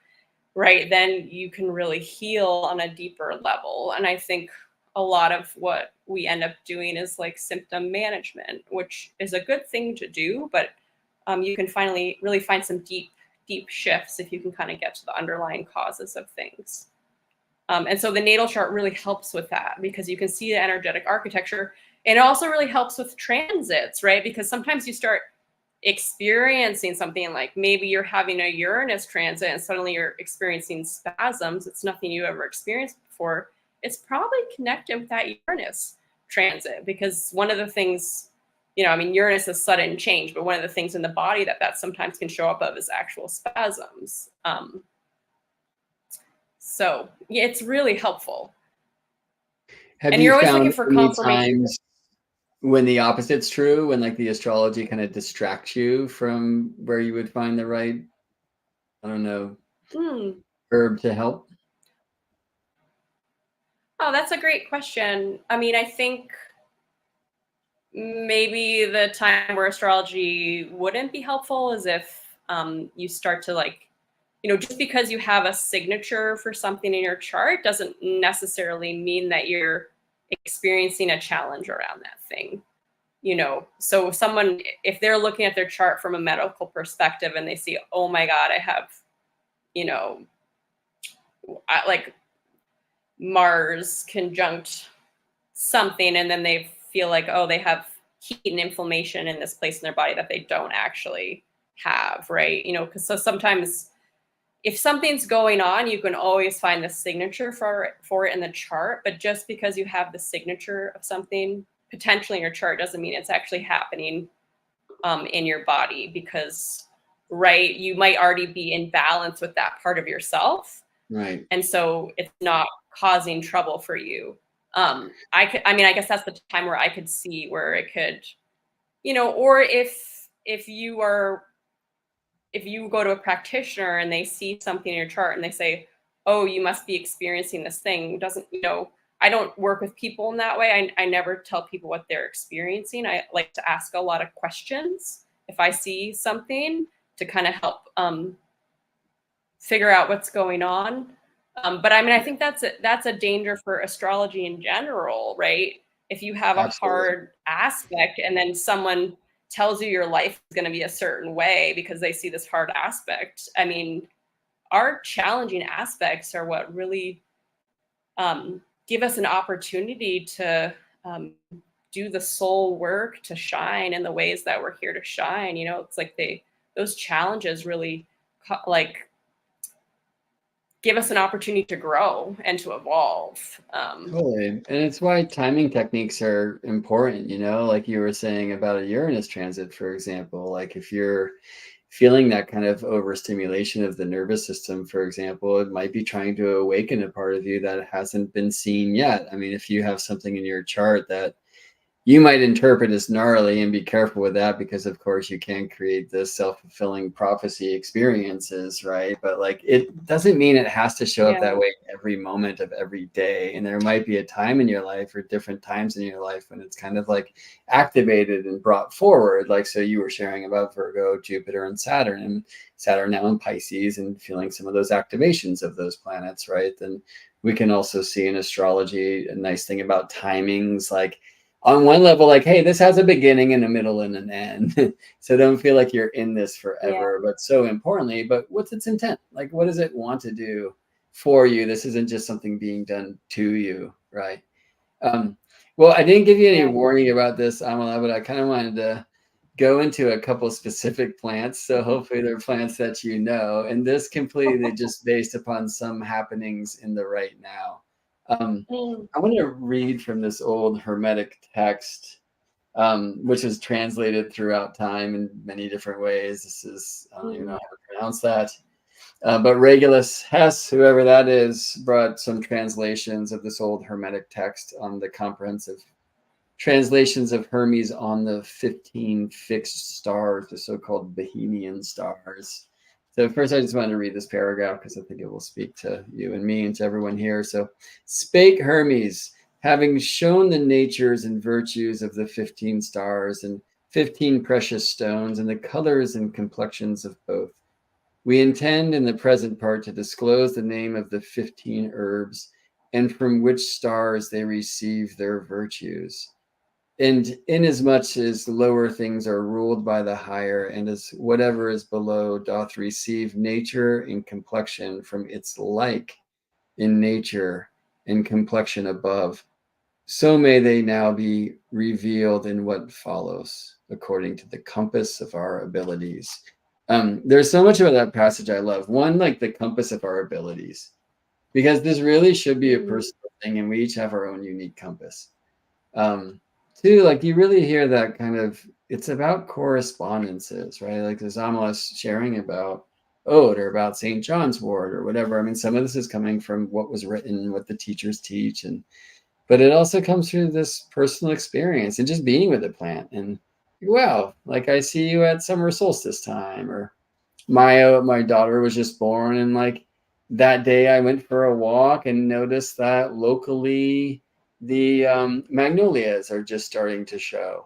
right, then you can really heal on a deeper level. And I think a lot of what we end up doing is like symptom management, which is a good thing to do, but you can finally really find some deep shifts if you can kind of get to the underlying causes of things. And so the natal chart really helps with that, because you can see the energetic architecture. And it also really helps with transits, right? Because sometimes you start experiencing something, like maybe you're having a Uranus transit and suddenly you're experiencing spasms. It's nothing you ever experienced before. It's probably connected with that Uranus transit, because one of the things, you know, I mean, Uranus is sudden change, but one of the things in the body that sometimes can show up of is actual spasms. So yeah, it's really helpful. Have And you you're always found looking for any confirmation. times when the opposite's true, when like the astrology kind of distracts you from where you would find the right, I don't know, Hmm. herb to help? Oh, that's a great question. I mean, I think maybe the time where astrology wouldn't be helpful is if you start to like, you know, just because you have a signature for something in your chart doesn't necessarily mean that you're experiencing a challenge around that thing. You know, so if they're looking at their chart from a medical perspective and they see, oh my God, I have, you know, like Mars conjunct something, and then they feel like, oh, they have heat and inflammation in this place in their body that they don't actually have, right? You know, because so sometimes if something's going on, you can always find the signature for it in the chart. But just because you have the signature of something potentially in your chart doesn't mean it's actually happening in your body, because, right, you might already be in balance with that part of yourself. Right. And so it's not causing trouble for you. I mean, I guess that's the time where I could see where it could, you know, or if you go to a practitioner and they see something in your chart and they say, oh, you must be experiencing this thing, doesn't, you know, I don't work with people in that way. I never tell people what they're experiencing. I like to ask a lot of questions if I see something, to kind of help figure out what's going on. But I mean, I think that's a danger for astrology in general, right? If you have a Absolutely. hard aspect and then someone tells you your life is going to be a certain way because they see this hard aspect. I mean, our challenging aspects are what really give us an opportunity to do the soul work, to shine in the ways that we're here to shine. You know, it's like those challenges really like give us an opportunity to grow and to evolve. Totally. And it's why timing techniques are important, you know, like you were saying about a Uranus transit, for example. Like if you're feeling that kind of overstimulation of the nervous system, for example, it might be trying to awaken a part of you that hasn't been seen yet. I mean, if you have something in your chart that you might interpret as gnarly, and be careful with that, because of course you can create this self-fulfilling prophecy experiences, right? But like, it doesn't mean it has to show up that way every moment of every day. And there might be a time in your life, or different times in your life, when it's kind of like activated and brought forward. Like, so you were sharing about Virgo, Jupiter, and Saturn now in Pisces, and feeling some of those activations of those planets, right? Then we can also see in astrology a nice thing about timings, like on one level, like, hey, this has a beginning and a middle and an end. So don't feel like you're in this forever. But so importantly, but what's its intent? Like, what does it want to do for you? This isn't just something being done to you, right? Well, I didn't give you any warning about this, Améla, but I kind of wanted to go into a couple specific plants. So hopefully they're plants that you know. And this completely just based upon some happenings in the right now. I want to read from this old Hermetic text, which is translated throughout time in many different ways. This is, I don't even know how to pronounce that. But Regulus Hess, whoever that is, brought some translations of this old Hermetic text on the comprehensive translations of Hermes on the 15 fixed stars, the so-called Bohemian stars. So first, I just wanted to read this paragraph because I think it will speak to you and me and to everyone here. So, spake Hermes, having shown the natures and virtues of the 15 stars and 15 precious stones, and the colors and complexions of both. We intend in the present part to disclose the name of the 15 herbs, and from which stars they receive their virtues. And inasmuch as the lower things are ruled by the higher, and as whatever is below doth receive nature and complexion from its like in nature and complexion above, so may they now be revealed in what follows, according to the compass of our abilities. There's so much about that passage I love. One, like the compass of our abilities, because this really should be a personal thing, and we each have our own unique compass. Two, like you really hear that kind of, it's about correspondences, right? Like there's Améla sharing about Ode or about St. John's wort or whatever. I mean, some of this is coming from what was written, what the teachers teach, but it also comes through this personal experience and just being with the plant. And wow, like I see you at summer solstice time, or my daughter was just born, and like that day I went for a walk and noticed that locally the magnolias are just starting to show,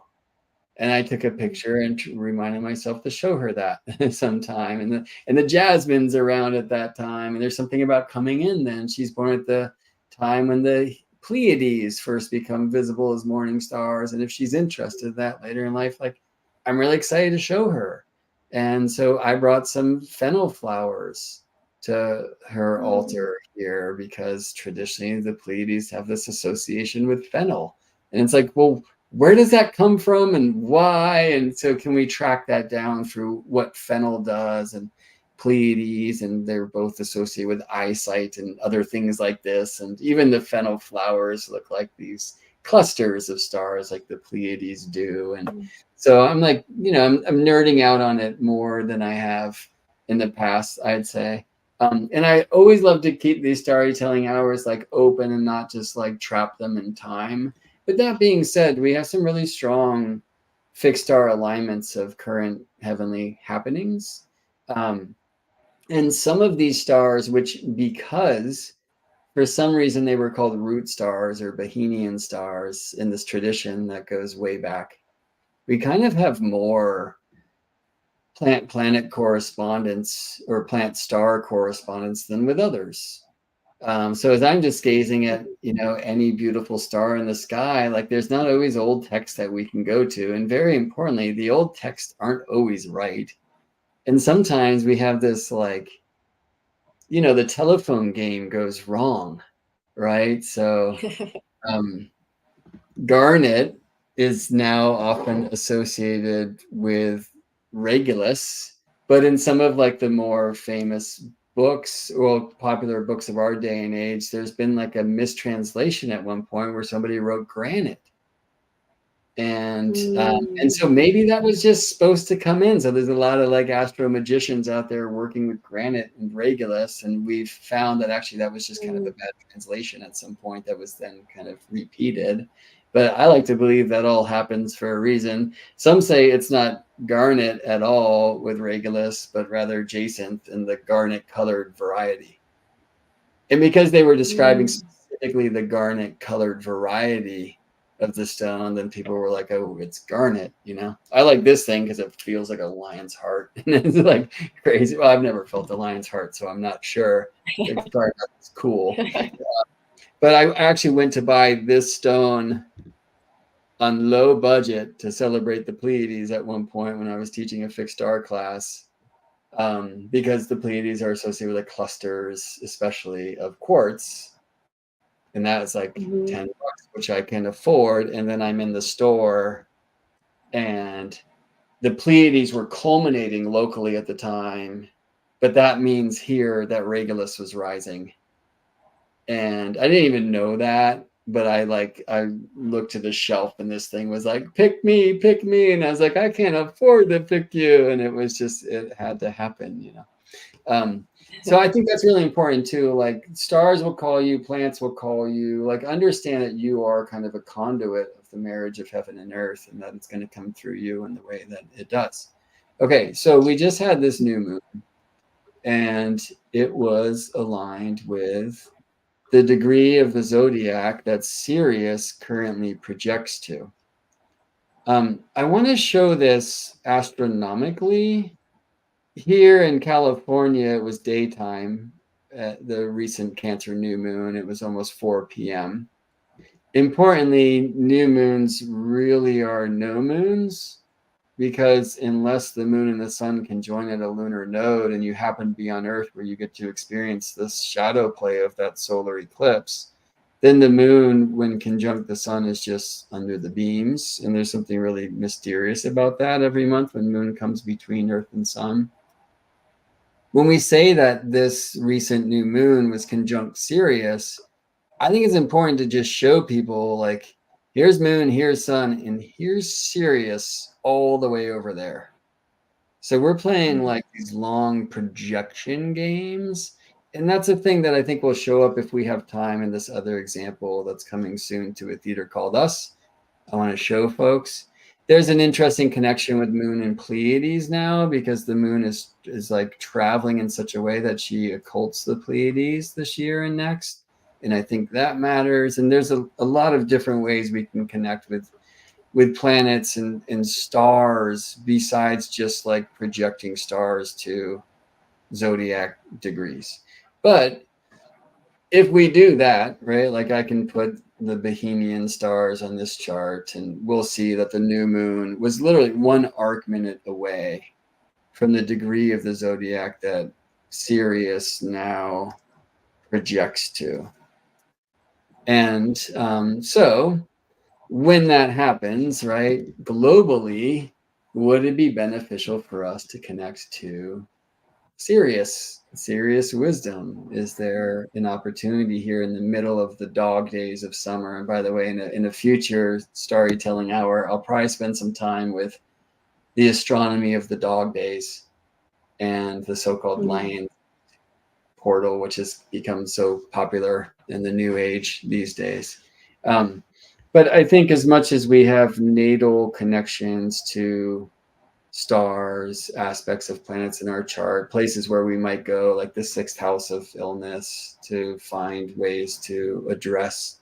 and I took a picture and reminded myself to show her that sometime. And the jasmine's around at that time, and there's something about coming in. Then she's born at the time when the Pleiades first become visible as morning stars, and if she's interested in that later in life, like I'm really excited to show her. And so I brought some fennel flowers to her altar here, because traditionally the Pleiades have this association with fennel. And it's like, well, where does that come from and why? And so can we track that down through what fennel does and Pleiades, and they're both associated with eyesight and other things like this. And even the fennel flowers look like these clusters of stars like the Pleiades do. And so I'm like, I'm nerding out on it more than I have in the past, I'd say. And I always love to keep these StarryTelling hours like open and not just like trap them in time. But that being said, we have some really strong fixed star alignments of current heavenly happenings. And some of these stars, which because for some reason they were called root stars or Bohemian stars in this tradition that goes way back, we kind of have more plant-planet correspondence or plant-star correspondence than with others. So as I'm just gazing at, any beautiful star in the sky, like there's not always old text that we can go to. And very importantly, the old texts aren't always right. And sometimes we have this like, the telephone game goes wrong, right? So garnet is now often associated with Regulus, but in some of like the more famous books, or popular books of our day and age, there's been like a mistranslation at one point where somebody wrote granite. And so maybe that was just supposed to come in. So there's a lot of like astro magicians out there working with granite and Regulus, and we've found that actually that was just kind of a bad translation at some point that was then kind of repeated. But I like to believe that all happens for a reason. Some say it's not garnet at all with Regulus, but rather jacinth and the garnet colored variety. And because they were describing specifically the garnet colored variety of the stone, then people were like, oh, it's garnet, you know. I like this thing because it feels like a lion's heart. And it's like crazy. Well, I've never felt a lion's heart, so I'm not sure. It's probably not as cool. But I actually went to buy this stone on low budget to celebrate the Pleiades at one point when I was teaching a fixed star class, because the Pleiades are associated with like clusters, especially of quartz. And that's like $10, which I can afford. And then I'm in the store and the Pleiades were culminating locally at the time, but that means here that Regulus was rising. And I didn't even know that, but I looked to the shelf and this thing was like, pick me. And I was like, I can't afford to pick you. And it was just, it had to happen, you know? So I think that's really important too. Like stars will call you, plants will call you, like understand that you are kind of a conduit of the marriage of heaven and earth, and that it's going to come through you in the way that it does. Okay. So we just had this new moon and it was aligned with the degree of the zodiac that Sirius currently projects to. I want to show this astronomically. Here in California, it was daytime at the recent Cancer new moon. It was almost 4 p.m. Importantly, new moons really are no moons, because unless the moon and the sun can join at a lunar node and you happen to be on Earth where you get to experience this shadow play of that solar eclipse, then the moon, when conjunct the sun, is just under the beams. And there's something really mysterious about that every month when moon comes between Earth and sun. When we say that this recent new moon was conjunct Sirius, I think it's important to just show people like, here's moon, here's sun, and here's Sirius all the way over there. So we're playing like these long projection games. And that's a thing that I think will show up if we have time in this other example that's coming soon to a theater called Us. I want to show folks. There's an interesting connection with moon and Pleiades now, because the moon is like traveling in such a way that she occults the Pleiades this year and next. And I think that matters. And there's a lot of different ways we can connect with planets and stars besides just like projecting stars to zodiac degrees. But if we do that, right, like I can put the Bohemian stars on this chart and we'll see that the new moon was literally 1 arc minute away from the degree of the zodiac that Sirius now projects to. And so when that happens, right, globally, would it be beneficial for us to connect to Sirius wisdom? Is there an opportunity here in the middle of the dog days of summer? And by the way, in a future StarryTelling Hour, I'll probably spend some time with the astronomy of the dog days and the so-called lion portal, which has become so popular in the new age these days. But I think as much as we have natal connections to stars, aspects of planets in our chart, places where we might go, like the 6th house of illness, to find ways to address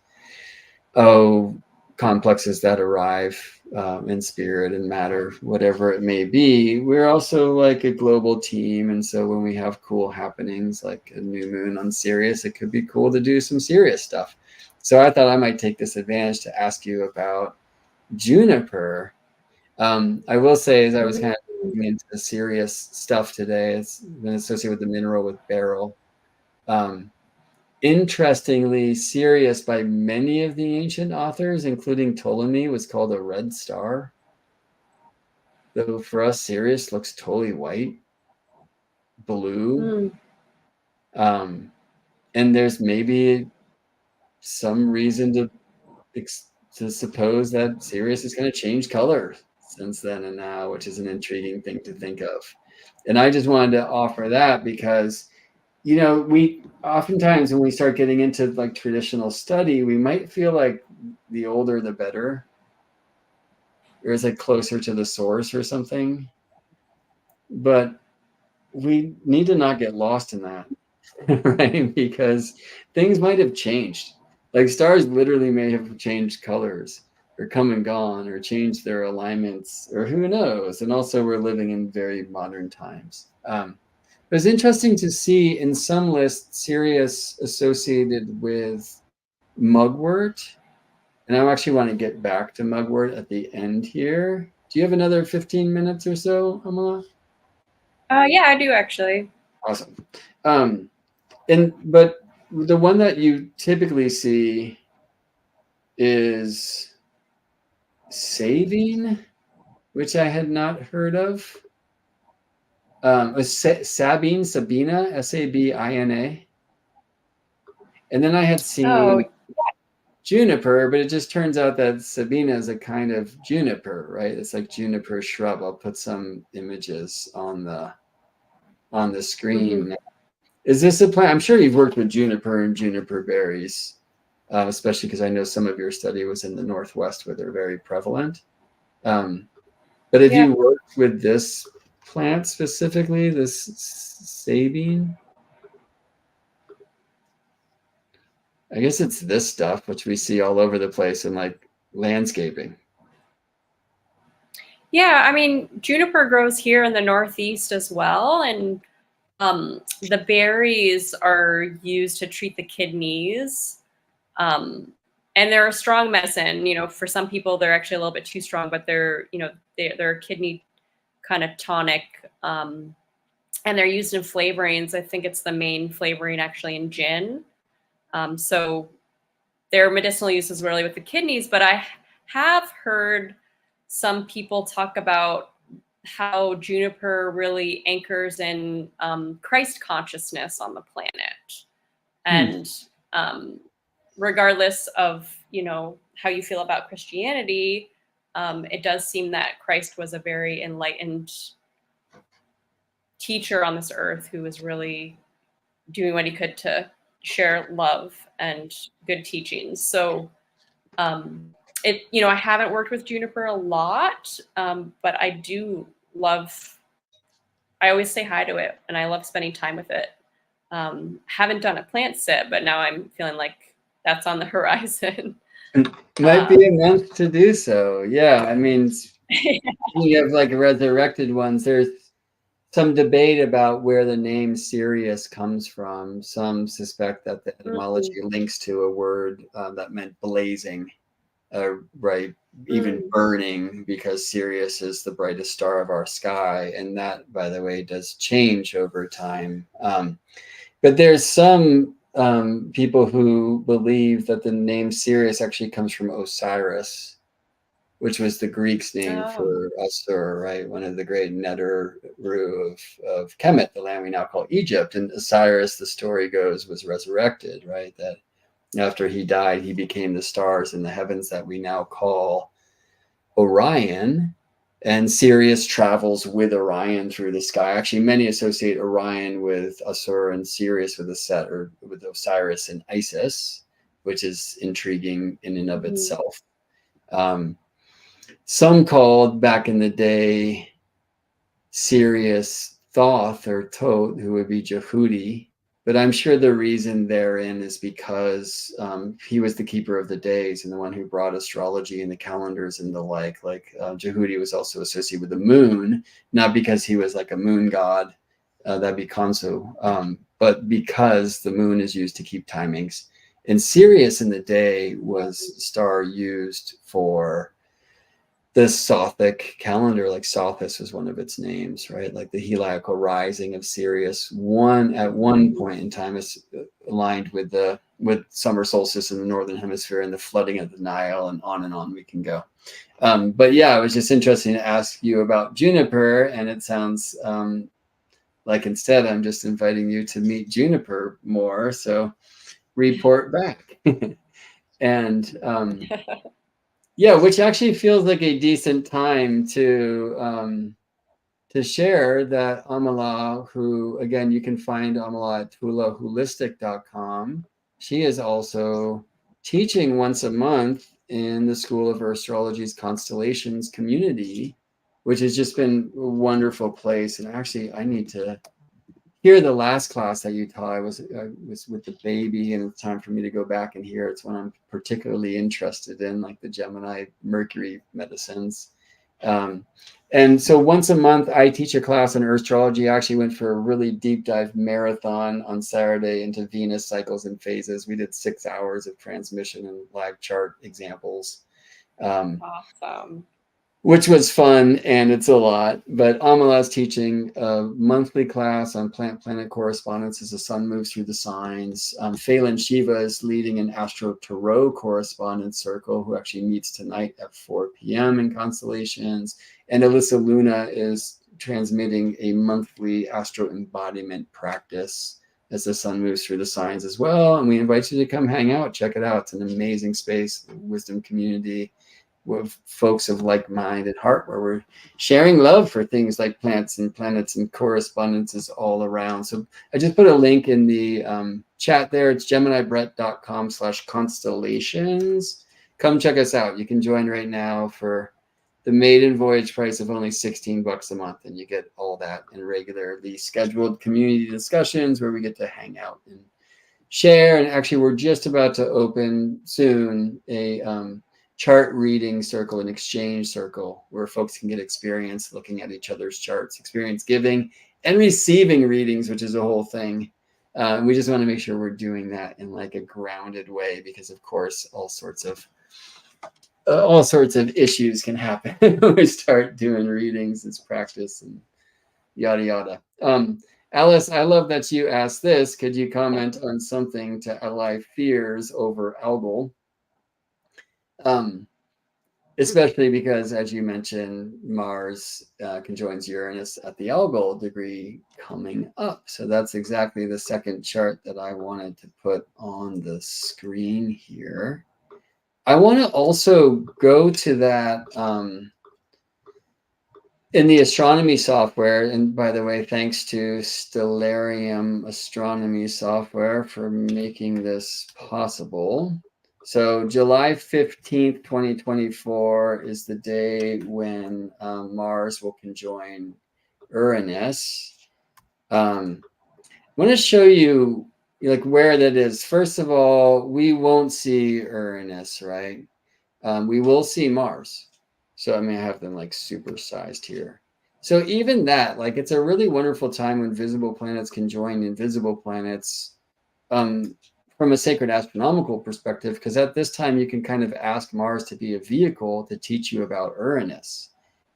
complexes that arrive in spirit and matter, whatever it may be. We're also like a global team, and so when we have cool happenings like a new moon on Sirius, it could be cool to do some serious stuff. So I thought I might take this advantage to ask you about juniper. I will say, as I was kind of looking into the serious stuff today, it's been associated with the mineral with beryl. Interestingly, Sirius, by many of the ancient authors, including Ptolemy, was called a red star. Though for us, Sirius looks totally white, blue. And there's maybe some reason to suppose that Sirius is going to change color since then and now, which is an intriguing thing to think of. And I just wanted to offer that because you know, we oftentimes when we start getting into like traditional study, we might feel like the older the better, or it's like closer to the source or something. But we need to not get lost in that, right? Because things might have changed. Like stars literally may have changed colors or come and gone or changed their alignments or who knows. And also we're living in very modern times. It was interesting to see in some lists Sirius associated with mugwort. And I actually want to get back to mugwort at the end here. Do you have another 15 minutes or so, Améla? Yeah, I do actually. Awesome. But the one that you typically see is saving, which I had not heard of. Sabina, Sabina. And then I had seen juniper, but it just turns out that Sabina is a kind of juniper, right? It's like juniper shrub. I'll put some images on the screen. Mm-hmm. Is this a plant? I'm sure you've worked with juniper and juniper berries, especially because I know some of your study was in the Northwest where they're very prevalent. But have you worked with this plant specifically, this sabine? I guess it's this stuff, which we see all over the place in like landscaping. Yeah, I mean, juniper grows here in the Northeast as well. And the berries are used to treat the kidneys. And they're a strong medicine. You know, for some people, they're actually a little bit too strong, but they're, you know, they're a kidney kind of tonic. And they're used in flavorings. I think it's the main flavoring actually in gin. So their medicinal use is really with the kidneys, but I have heard some people talk about how juniper really anchors in Christ consciousness on the planet. And regardless of, you know, how you feel about Christianity, it does seem that Christ was a very enlightened teacher on this earth who was really doing what he could to share love and good teachings. So you know, I haven't worked with juniper a lot, but I do love, I always say hi to it and I love spending time with it. Haven't done a plant sit, but now I'm feeling like that's on the horizon. Might be a month to do so. Yeah, I mean, you have like resurrected ones. There's some debate about where the name Sirius comes from. Some suspect that the etymology links to a word that meant blazing, right? Even burning, because Sirius is the brightest star of our sky. And that, by the way, does change over time. But there's some people who believe that the name Sirius actually comes from Osiris, which was the Greeks' name for Asur, right? One of the great Neteru of Kemet, the land we now call Egypt. And Osiris, the story goes, was resurrected, right? That after he died, he became the stars in the heavens that we now call Orion. And Sirius travels with Orion through the sky. Actually, many associate Orion with Asur and Sirius with Set, or with Osiris and Isis, which is intriguing in and of itself. Some called back in the day Sirius Thoth or Thoth, who would be Jehudi. But I'm sure the reason therein is because he was the keeper of the days and the one who brought astrology and the calendars and the like. Like Jehudi was also associated with the moon, not because he was like a moon god, that'd be Khonsu, but because the moon is used to keep timings. And Sirius in the day was a star used for the Sothic calendar, like Sothis was one of its names, right? Like the heliacal rising of Sirius, at one point in time is aligned with summer solstice in the northern hemisphere and the flooding of the Nile, and on we can go. But yeah, it was just interesting to ask you about juniper, and it sounds like instead I'm just inviting you to meet juniper more. So report back. And yeah, which actually feels like a decent time to to share that Améla, who, again, you can find Améla at tulaholistic.com. She is also teaching once a month in the School of Earthstrology's Constellations community, which has just been a wonderful place. And actually, I need to hear the last class that you taught. I was with the baby, and it's time for me to go back and hear. It's one I'm particularly interested in, like the Gemini Mercury medicines. And so once a month, I teach a class on Earthstrology. I actually went for a really deep dive marathon on Saturday into Venus cycles and phases. We did 6 hours of transmission and live chart examples. Awesome. Which was fun, and it's a lot. But Amala's teaching a monthly class on planet correspondence as the sun moves through the signs. Phelan Shiva is leading an Astro Tarot correspondence circle, who actually meets tonight at 4 p.m. in Constellations. And Alyssa Luna is transmitting a monthly Astro embodiment practice as the sun moves through the signs as well. And we invite you to come hang out, check it out. It's an amazing space, wisdom community with folks of like mind and heart, where we're sharing love for things like plants and planets and correspondences all around. So I just put a link in the chat there. It's geminibrett.com/constellations. Come check us out. You can join right now for the maiden voyage price of only $16 a month, and you get all that in regularly scheduled community discussions where we get to hang out and share. And actually, we're just about to open soon a chart reading circle, an exchange circle, where folks can get experience looking at each other's charts, experience giving and receiving readings, which is a whole thing. We just want to make sure we're doing that in like a grounded way, because of course all sorts of issues can happen when we start doing readings. It's practice and yada yada. Alice, I love that you asked this. Could you comment on something to allay fears over Algol? Especially because, as you mentioned, Mars conjoins Uranus at the Algol degree coming up. So that's exactly the second chart that I wanted to put on the screen here. I want to also go to that in the astronomy software. And by the way, thanks to Stellarium Astronomy software for making this possible. So July 15th, 2024 is the day when Mars will conjoin Uranus. I want to show you like where that is. First of all, we won't see Uranus, right? We will see Mars. So I mean, I have them like supersized here. So even that, like, it's a really wonderful time when visible planets can join invisible planets. From a sacred astronomical perspective, because at this time you can kind of ask Mars to be a vehicle to teach you about Uranus.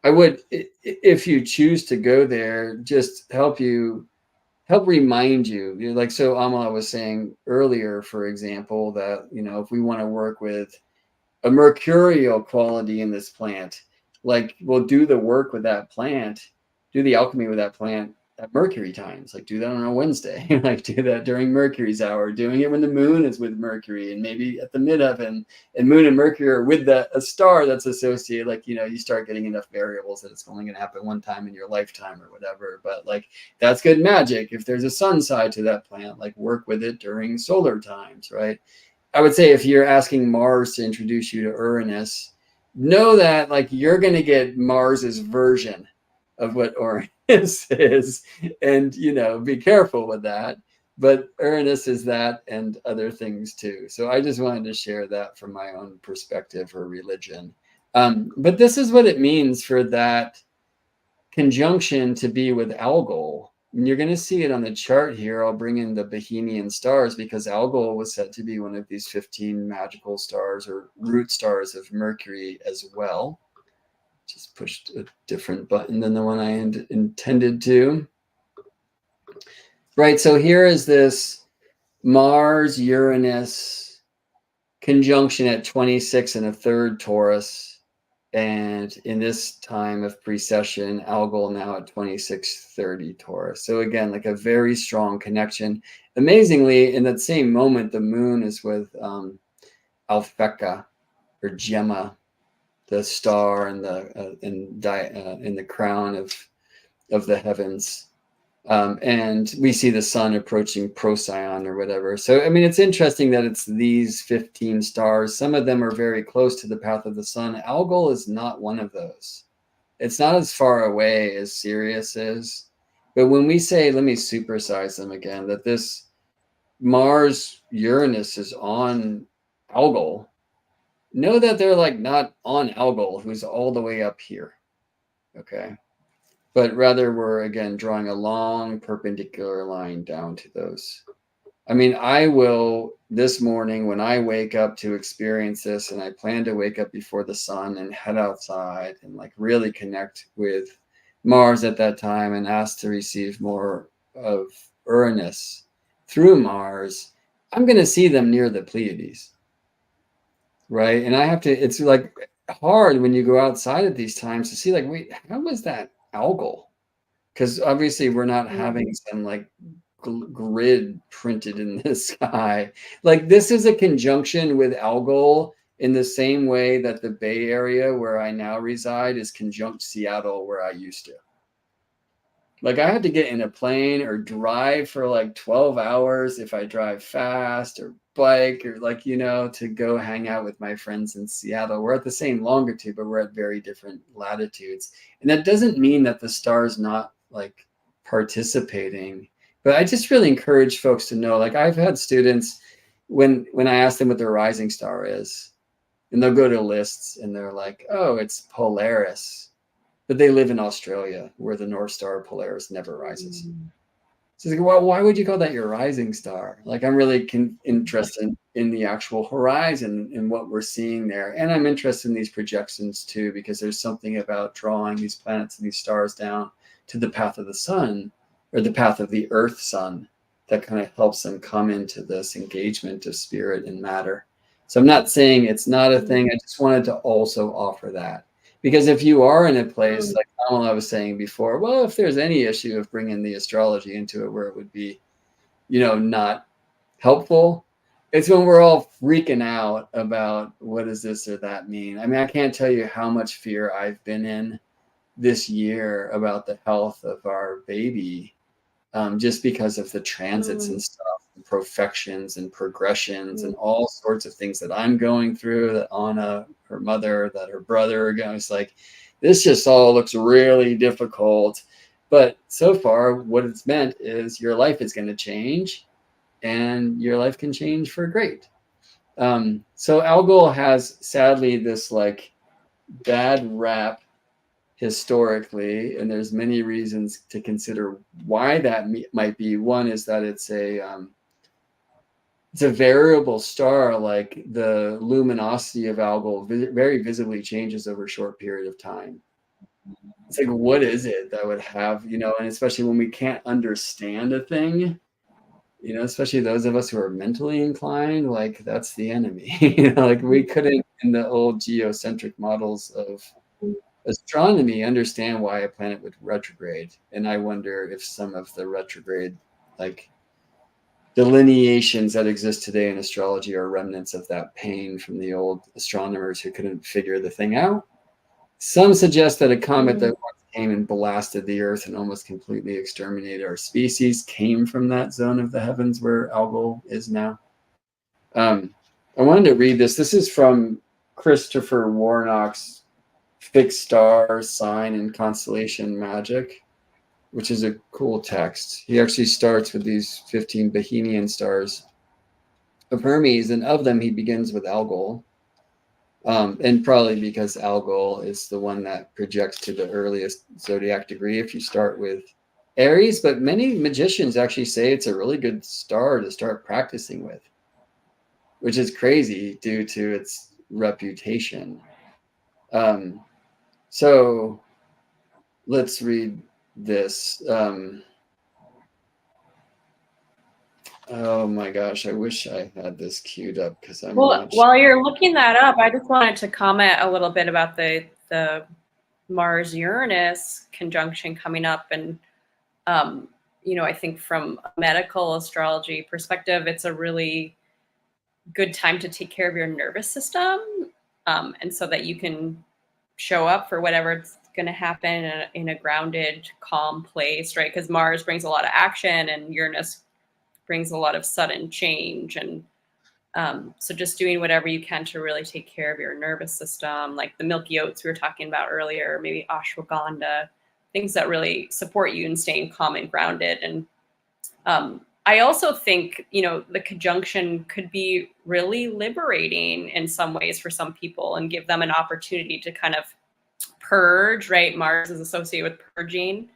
I would, if you choose to go there, just help remind you, like, so Amala was saying earlier, for example, that, if we want to work with a mercurial quality in this plant, like, we'll do the work with that plant, do the alchemy with that plant at Mercury times, like do that on a Wednesday, like do that during Mercury's hour, doing it when the moon is with Mercury, and maybe at the midheaven, and moon and Mercury are with a star that's associated, like, you start getting enough variables that it's only going to happen one time in your lifetime or whatever. But like, that's good magic. If there's a sun side to that plant, like, work with it during solar times, right? I would say if you're asking Mars to introduce you to Uranus, know that, like, you're going to get Mars's version of what Uranus is, and be careful with that. But Uranus is that and other things too. So I just wanted to share that from my own perspective or religion. But this is what it means for that conjunction to be with Algol. And you're going to see it on the chart here. I'll bring in the Bohemian stars, because Algol was said to be one of these 15 magical stars or root stars of Mercury as well. Just pushed a different button than the one I intended to. Right, so here is this Mars-Uranus conjunction at 26 and a third Taurus. And in this time of precession, Algol now at 2630 Taurus. So again, like a very strong connection. Amazingly, in that same moment, the moon is with Alphecca or Gemma, the star in the crown of of the heavens. And we see the sun approaching Procyon or whatever. So, I mean, it's interesting that it's these 15 stars. Some of them are very close to the path of the sun. Algol is not one of those. It's not as far away as Sirius is. But when we say, let me supersize them again, that this Mars Uranus is on Algol, know that they're like not on Algol, who's all the way up here. Okay. But rather we're, again, drawing a long perpendicular line down to those. I mean, I will, this morning when I wake up to experience this, and I plan to wake up before the sun and head outside and like really connect with Mars at that time and ask to receive more of Uranus through Mars, I'm going to see them near the Pleiades. Right. And I have to, it's like hard when you go outside at these times to see like, wait, how was that Algol? Because obviously we're not having some like grid printed in the sky. Like this is a conjunction with Algol in the same way that the Bay Area where I now reside is conjunct Seattle where I used to. Like I had to get in a plane or drive for like 12 hours if I drive fast, or bike, or like, you know, to go hang out with my friends in Seattle. We're at the same longitude, but we're at very different latitudes. And that doesn't mean that the star's not like participating. But I just really encourage folks to know, like I've had students when I ask them what their rising star is, and they'll go to lists and they're like, oh, it's Polaris. But they live in Australia where the North Star Polaris never rises. So it's like, well, why would you call that your rising star? Like I'm really interested in the actual horizon and what we're seeing there. And I'm interested in these projections too, because there's something about drawing these planets and these stars down to the path of the sun, or the path of the earth sun, that kind of helps them come into this engagement of spirit and matter. So I'm not saying it's not a thing. I just wanted to also offer that. Because if you are in a place like I was saying before, well, if there's any issue of bringing the astrology into it where it would be, you know, not helpful, it's when we're all freaking out about what does this or that mean. I mean, I can't tell you how much fear I've been in this year about the health of our baby, just because of the transits and stuff, and profections and progressions and all sorts of things that I'm going through, that Anna, her mother, that her brother are going. It's like, this just all looks really difficult. But so far, what it's meant is your life is going to change, and your life can change for great. So Algol has sadly this like bad rap historically, and there's many reasons to consider why that might be. One is that it's a variable star. Like the luminosity of Algol very visibly changes over a short period of time. It's like, what is it that would have, you know, and especially when we can't understand a thing, you know, especially those of us who are mentally inclined, like that's the enemy. You know, like we couldn't in the old geocentric models of astronomy understand why a planet would retrograde. And I wonder if some of the retrograde like delineations that exist today in astrology are remnants of that pain from the old astronomers who couldn't figure the thing out. Some suggest that a comet that once came and blasted the earth and almost completely exterminated our species came from that zone of the heavens where Algol is now. I wanted to read this. This is from Christopher Warnock's Fixed Star Sign and Constellation Magic, which is a cool text. He actually starts with these 15 Bohemian stars of Hermes, and of them he begins with Algol. And probably because Algol is the one that projects to the earliest zodiac degree if you start with Aries, but many magicians actually say it's a really good star to start practicing with, which is crazy due to its reputation. So let's read this. Oh my gosh, I wish I had this queued up because I'm Well, while you're looking that up, I just wanted to comment a little bit about the Mars-Uranus conjunction coming up. And, you know, I think from a medical astrology perspective, it's a really good time to take care of your nervous system, and so that you can show up for whatever's going to happen in a grounded, calm place, right? Because Mars brings a lot of action and Uranus brings a lot of sudden change. And so just doing whatever you can to really take care of your nervous system, like the milky oats we were talking about earlier, maybe ashwagandha, things that really support you in staying calm and grounded. And I also think, the conjunction could be really liberating in some ways for some people and give them an opportunity to kind of purge, right? Mars is associated with purging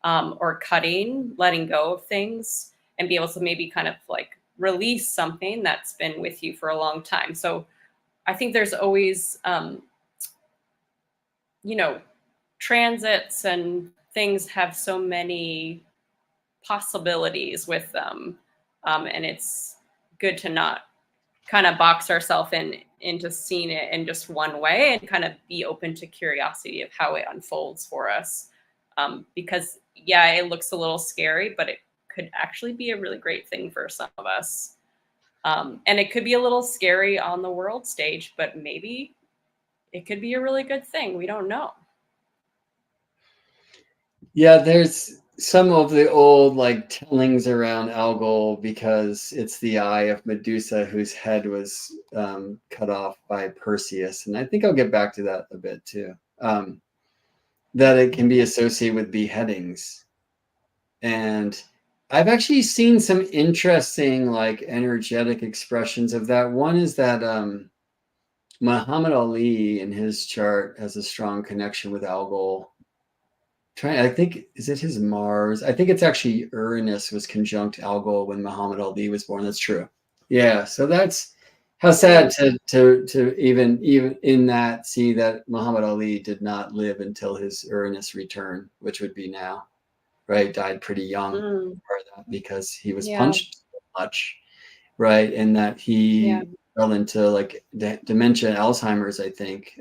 or cutting, letting go of things, and be able to maybe kind of like release something that's been with you for a long time. So I think there's always, transits and things have so many possibilities with them. And it's good to not kind of box ourselves into seeing it in just one way and kind of be open to curiosity of how it unfolds for us. Because yeah, it looks a little scary, but it could actually be a really great thing for some of us. And it could be a little scary on the world stage, but maybe it could be a really good thing. We don't know. Yeah, there's some of the old like tellings around Algol because it's the eye of Medusa whose head was cut off by Perseus. And I think I'll get back to that a bit too. That it can be associated with beheadings. And I've actually seen some interesting like energetic expressions of that. One is that Muhammad Ali in his chart has a strong connection with Algol. I think, is it his Mars? I think it's actually Uranus was conjunct Algol when Muhammad Ali was born. That's true. Yeah, so that's how sad to even in that see that Muhammad Ali did not live until his Uranus return, which would be now, right? Died pretty young because he was punched so much, right? And that he fell into like dementia, Alzheimer's, I think,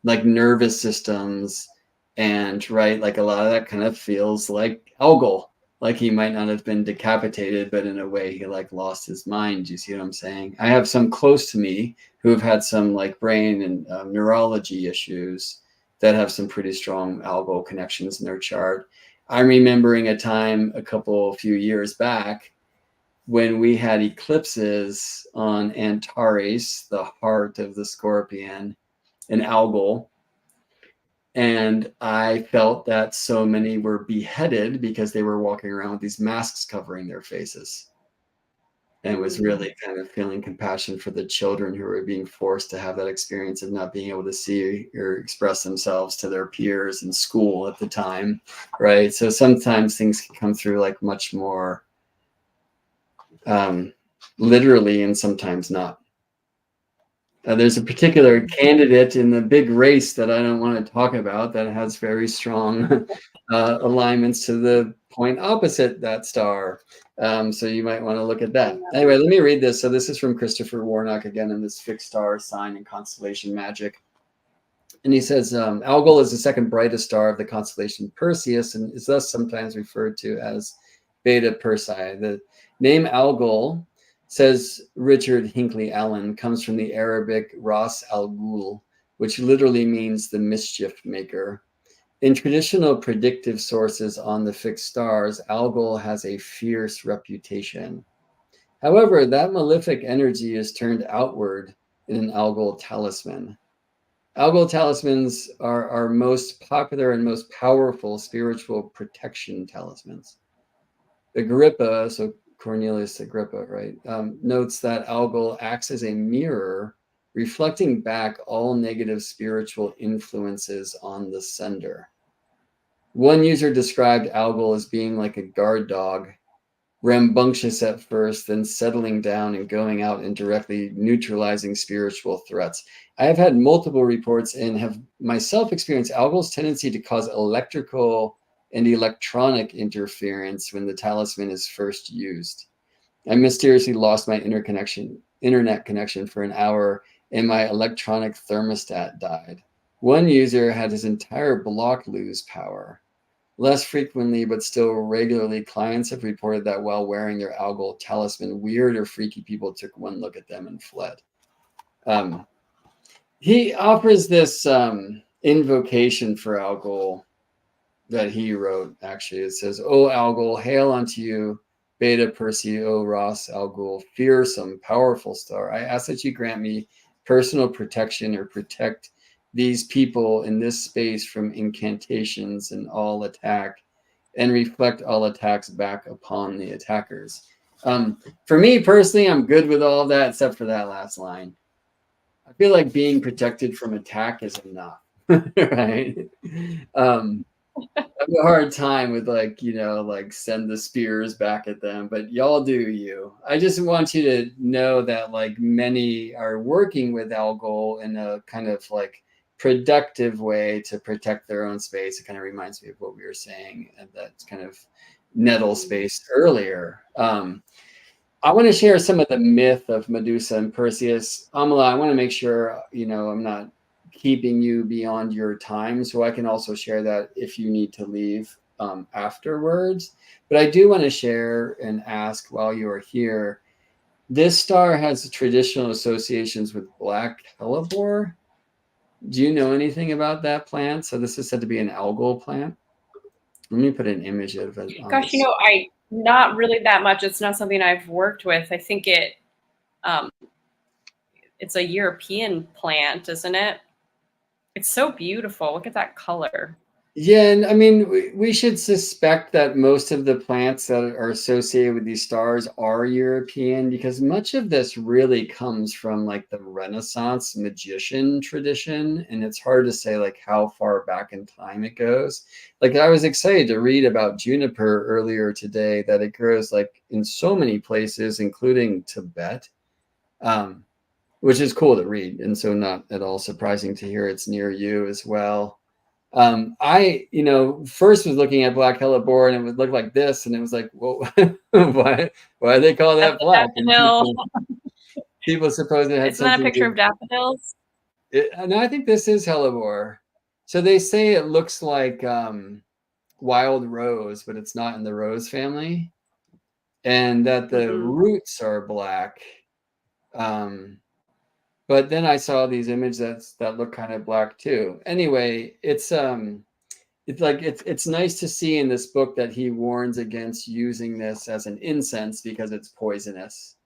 like nervous systems. And right, like a lot of that kind of feels like Algol, like he might not have been decapitated, but in a way he like lost his mind. You see what I'm saying? I have some close to me who have had some like brain and neurology issues that have some pretty strong Algol connections in their chart. I'm remembering a time a few years back when we had eclipses on Antares, the heart of the Scorpion, and Algol. And I felt that so many were beheaded because they were walking around with these masks covering their faces. And was really kind of feeling compassion for the children who were being forced to have that experience of not being able to see or express themselves to their peers in school at the time, right? So sometimes things can come through like much more literally and sometimes not. There's a particular candidate in the big race that I don't want to talk about that has very strong alignments to the point opposite that star. So you might want to look at that. Anyway, let me read this. So this is from Christopher Warnock again in this fixed star sign and constellation magic. And he says, Algol is the second brightest star of the constellation Perseus and is thus sometimes referred to as Beta Persei. The name Algol, says Richard Hinckley Allen, comes from the Arabic Ras al-Ghul, which literally means the mischief maker. In traditional predictive sources on the fixed stars, Algol has a fierce reputation. However, that malefic energy is turned outward in an Algol talisman. Algol talismans are our most popular and most powerful spiritual protection talismans. Agrippa, so Cornelius Agrippa, right, notes that Algol acts as a mirror, reflecting back all negative spiritual influences on the sender. One user described Algol as being like a guard dog, rambunctious at first, then settling down and going out and directly neutralizing spiritual threats. I have had multiple reports and have myself experienced Algol's tendency to cause electrical and electronic interference when the talisman is first used. I mysteriously lost my internet connection for an hour and my electronic thermostat died. One user had his entire block lose power. Less frequently, but still regularly, clients have reported that while wearing their Algol talisman, weird or freaky people took one look at them and fled. He offers this invocation for Algol that he wrote. Actually, it says, "O Algol, hail unto you, Beta Persei, O Ras Algol, fearsome, powerful star. I ask that you grant me personal protection or protect these people in this space from incantations and all attack, and reflect all attacks back upon the attackers." For me personally, I'm good with all of that except for that last line. I feel like being protected from attack is enough, right? I have a hard time with like, like send the spears back at them, but y'all do you. I just want you to know that like many are working with Algol in a kind of like productive way to protect their own space. It kind of reminds me of what we were saying at that kind of nettle space earlier. I want to share some of the myth of Medusa and Perseus. Améla, I want to make sure, I'm not keeping you beyond your time, so I can also share that if you need to leave afterwards. But I do want to share and ask while you are here, this star has traditional associations with black hellebore. Do you know anything about that plant? So this is said to be an algal plant. Let me put an image of it on Gosh, this. I not really that much. It's not something I've worked with. I think it's a European plant, isn't it? It's so beautiful. Look at that color. Yeah, and I mean, we should suspect that most of the plants that are associated with these stars are European, because much of this really comes from like the Renaissance magician tradition, and it's hard to say like how far back in time it goes. Like I was excited to read about juniper earlier today, that it grows like in so many places, including Tibet, which is cool to read, and so not at all surprising to hear it's near you as well. I, first was looking at black hellebore and it would look like this, and it was like, well, why do they call that black? And people suppose it had Isn't that a something picture to of daffodils? No, I think this is hellebore. So they say it looks like wild rose, but it's not in the rose family, and that the roots are black. But then I saw these images that look kind of black too. Anyway, it's like it's nice to see in this book that he warns against using this as an incense because it's poisonous,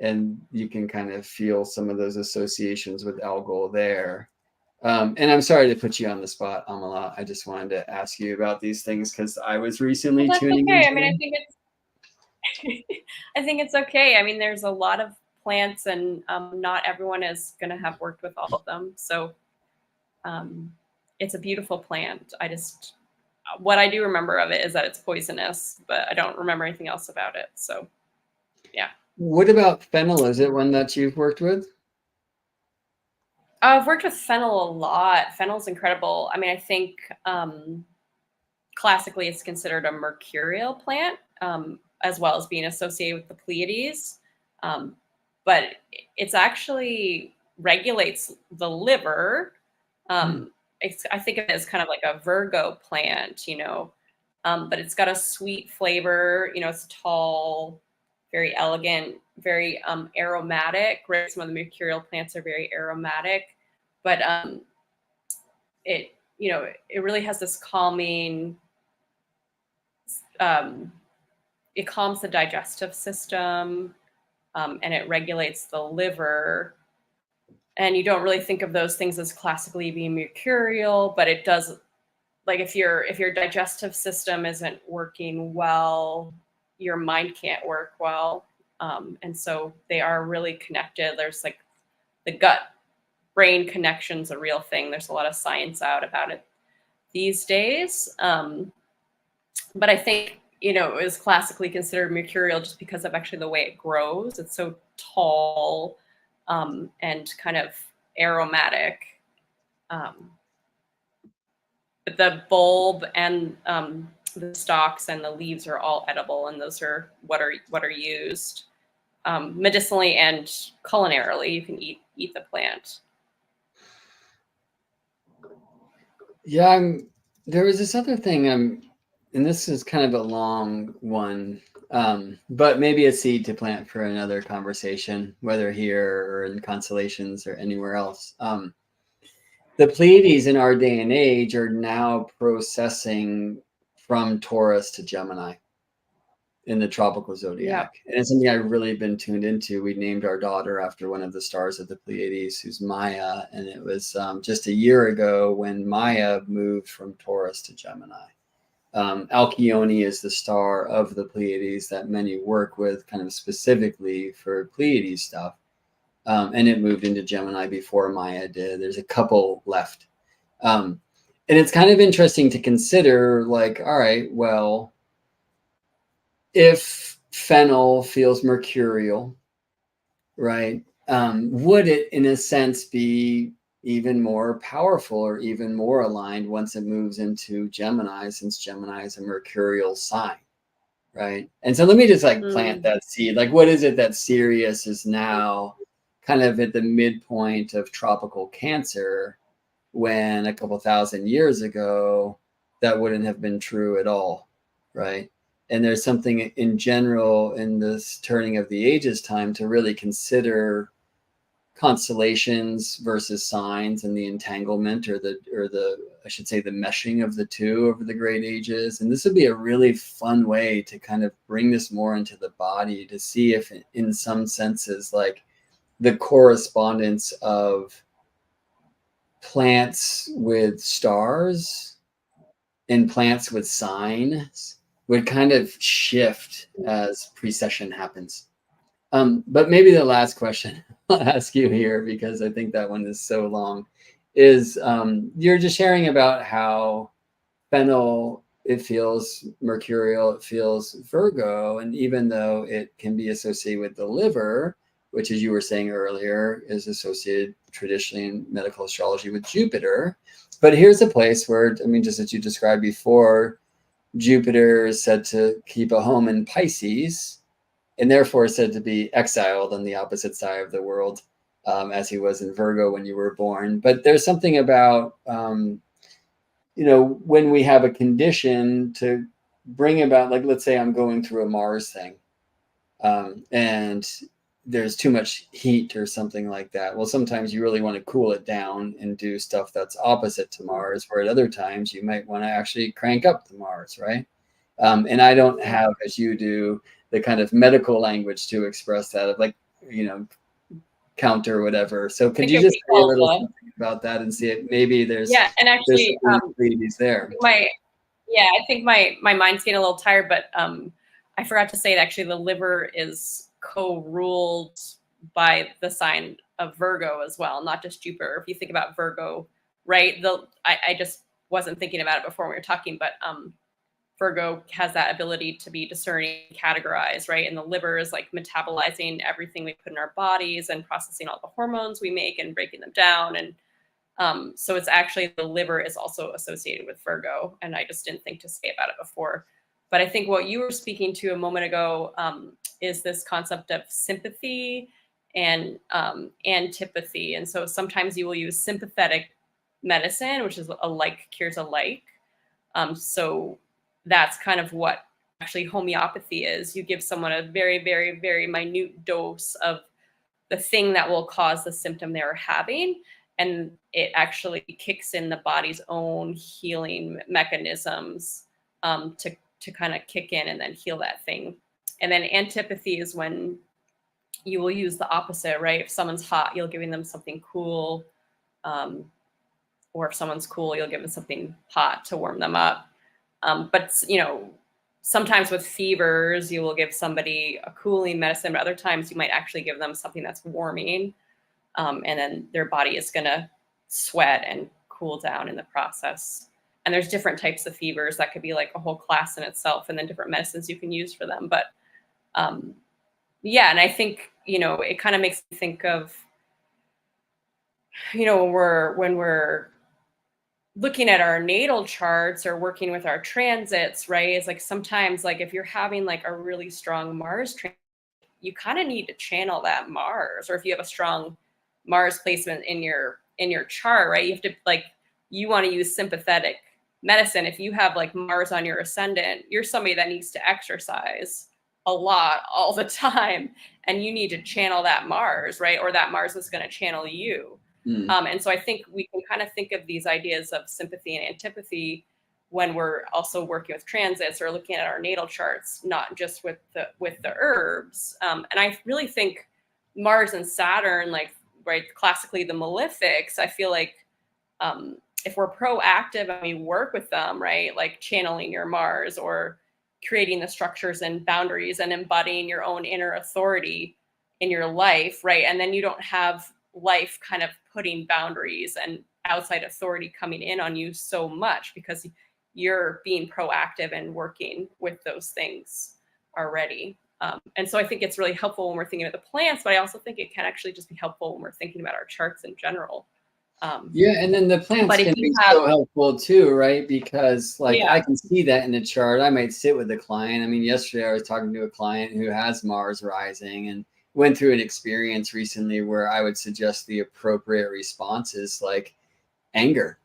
and you can kind of feel some of those associations with Algol there. And I'm sorry to put you on the spot, Améla. I just wanted to ask you about these things because I was recently tuning okay. into I mean, I think I think it's okay. I mean, there's a lot of plants, and not everyone is going to have worked with all of them. So it's a beautiful plant. What I do remember of it is that it's poisonous, but I don't remember anything else about it. So, yeah. What about fennel? Is it one that you've worked with? I've worked with fennel a lot. Fennel's incredible. I mean, I think classically it's considered a mercurial plant, as well as being associated with the Pleiades. But it's actually regulates the liver. I think of it as kind of like a Virgo plant, but it's got a sweet flavor. It's tall, very elegant, very aromatic. Right? Some of the mercurial plants are very aromatic, but it really has this calming. It calms the digestive system, and it regulates the liver. And you don't really think of those things as classically being mercurial, but it does. Like if your digestive system isn't working well, your mind can't work well, and so they are really connected. There's like the gut brain connection's a real thing. There's a lot of science out about it these days, but I think it was classically considered mercurial just because of actually the way it grows. It's so tall, and kind of aromatic. But the bulb and the stalks and the leaves are all edible, and those are what are used medicinally and culinarily. You can eat the plant. Yeah, there was this other thing, and this is kind of a long one, but maybe a seed to plant for another conversation, whether here or in Constellations or anywhere else. the Pleiades in our day and age are now processing from Taurus to Gemini in the tropical zodiac. Yeah. And it's something I've really been tuned into. We named our daughter after one of the stars of the Pleiades, who's Maya. And it was just a year ago when Maya moved from Taurus to Gemini. Alcyone is the star of the Pleiades that many work with kind of specifically for Pleiades stuff. And it moved into Gemini before Maya did. There's a couple left. And it's kind of interesting to consider, like, all right, well, if fennel feels mercurial, right, would it, in a sense, be even more powerful or even more aligned once it moves into Gemini, since Gemini is a mercurial sign, right? And so let me just like plant that seed. Like, what is it that Sirius is now kind of at the midpoint of tropical Cancer, when a couple thousand years ago that wouldn't have been true at all, right? And there's something in general in this turning of the ages time to really consider constellations versus signs and the entanglement or the I should say the meshing of the two over the great ages. And this would be a really fun way to kind of bring this more into the body, to see if in some senses like the correspondence of plants with stars and plants with signs would kind of shift as precession happens. But maybe the last question I'll ask you here, because I think that one is so long, is you're just sharing about how fennel, it feels mercurial, it feels Virgo, and even though it can be associated with the liver, which, as you were saying earlier, is associated traditionally in medical astrology with Jupiter. But here's a place where, I mean, just as you described before, Jupiter is said to keep a home in Pisces, and therefore said to be exiled on the opposite side of the world, as he was in Virgo when you were born. But there's something about, when we have a condition to bring about, like, let's say I'm going through a Mars thing, and there's too much heat or something like that. Well, sometimes you really want to cool it down and do stuff that's opposite to Mars, where at other times you might want to actually crank up the Mars, right? And I don't have, as you do, the kind of medical language to express that, of like, counter whatever. So could you just say a little something about that and see it? Maybe there's and actually there's there. I think my mind's getting a little tired, but I forgot to say that actually the liver is co-ruled by the sign of Virgo as well, not just Jupiter. If you think about Virgo, right? I just wasn't thinking about it before we were talking, but Virgo has that ability to be discerning, categorized, right? And the liver is like metabolizing everything we put in our bodies and processing all the hormones we make and breaking them down. And so it's actually, the liver is also associated with Virgo. And I just didn't think to say about it before. But I think what you were speaking to a moment ago is this concept of sympathy and antipathy. And so sometimes you will use sympathetic medicine, which is a like cures a like. So that's kind of what actually homeopathy is. You give someone a very, very, very minute dose of the thing that will cause the symptom they're having, and it actually kicks in the body's own healing mechanisms to kind of kick in and then heal that thing. And then antipathy is when you will use the opposite, right? If someone's hot, you'll giving them something cool. Or if someone's cool, you'll give them something hot to warm them up. But, sometimes with fevers, you will give somebody a cooling medicine, but other times you might actually give them something that's warming. And then their body is going to sweat and cool down in the process. And there's different types of fevers that could be like a whole class in itself, and then different medicines you can use for them. But and I think, it kind of makes me think of, when we're looking at our natal charts or working with our transits, right? It's like sometimes, like if you're having like a really strong Mars transit, you kind of need to channel that Mars. Or if you have a strong Mars placement in your chart, right? You have to, like, you want to use sympathetic medicine. If you have like Mars on your ascendant, you're somebody that needs to exercise a lot all the time, and you need to channel that Mars, right? Or that Mars is going to channel you. And so I think we can kind of think of these ideas of sympathy and antipathy when we're also working with transits or looking at our natal charts, not just with the herbs. And I really think Mars and Saturn, like, right, classically the malefics, I feel like if we're proactive and we work with them, right, like channeling your Mars or creating the structures and boundaries and embodying your own inner authority in your life, right, and then you don't have life kind of putting boundaries and outside authority coming in on you so much because you're being proactive and working with those things already. And so I think it's really helpful when we're thinking about the plants, but I also think it can actually just be helpful when we're thinking about our charts in general. Yeah, and then the plants can be so helpful too, right? Because like I can see that in the chart. I might sit with a client. I mean, yesterday I was talking to a client who has Mars rising and went through an experience recently where I would suggest the appropriate responses like anger.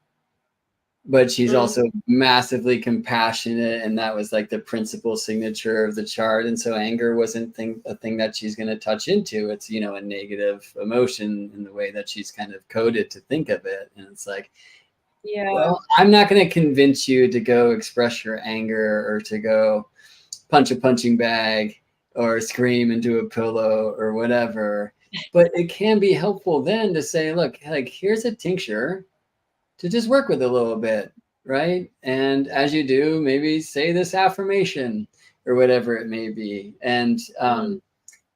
But she's also massively compassionate, and that was like the principal signature of the chart. And so anger wasn't a thing that she's going to touch into. It's, you know, a negative emotion in the way that she's kind of coded to think of it. And it's like, well, I'm not going to convince you to go express your anger or to go punch a punching bag or scream into a pillow or whatever. But it can be helpful then to say, look, like, here's a tincture to just work with a little bit, right? And as you do, maybe say this affirmation or whatever it may be. And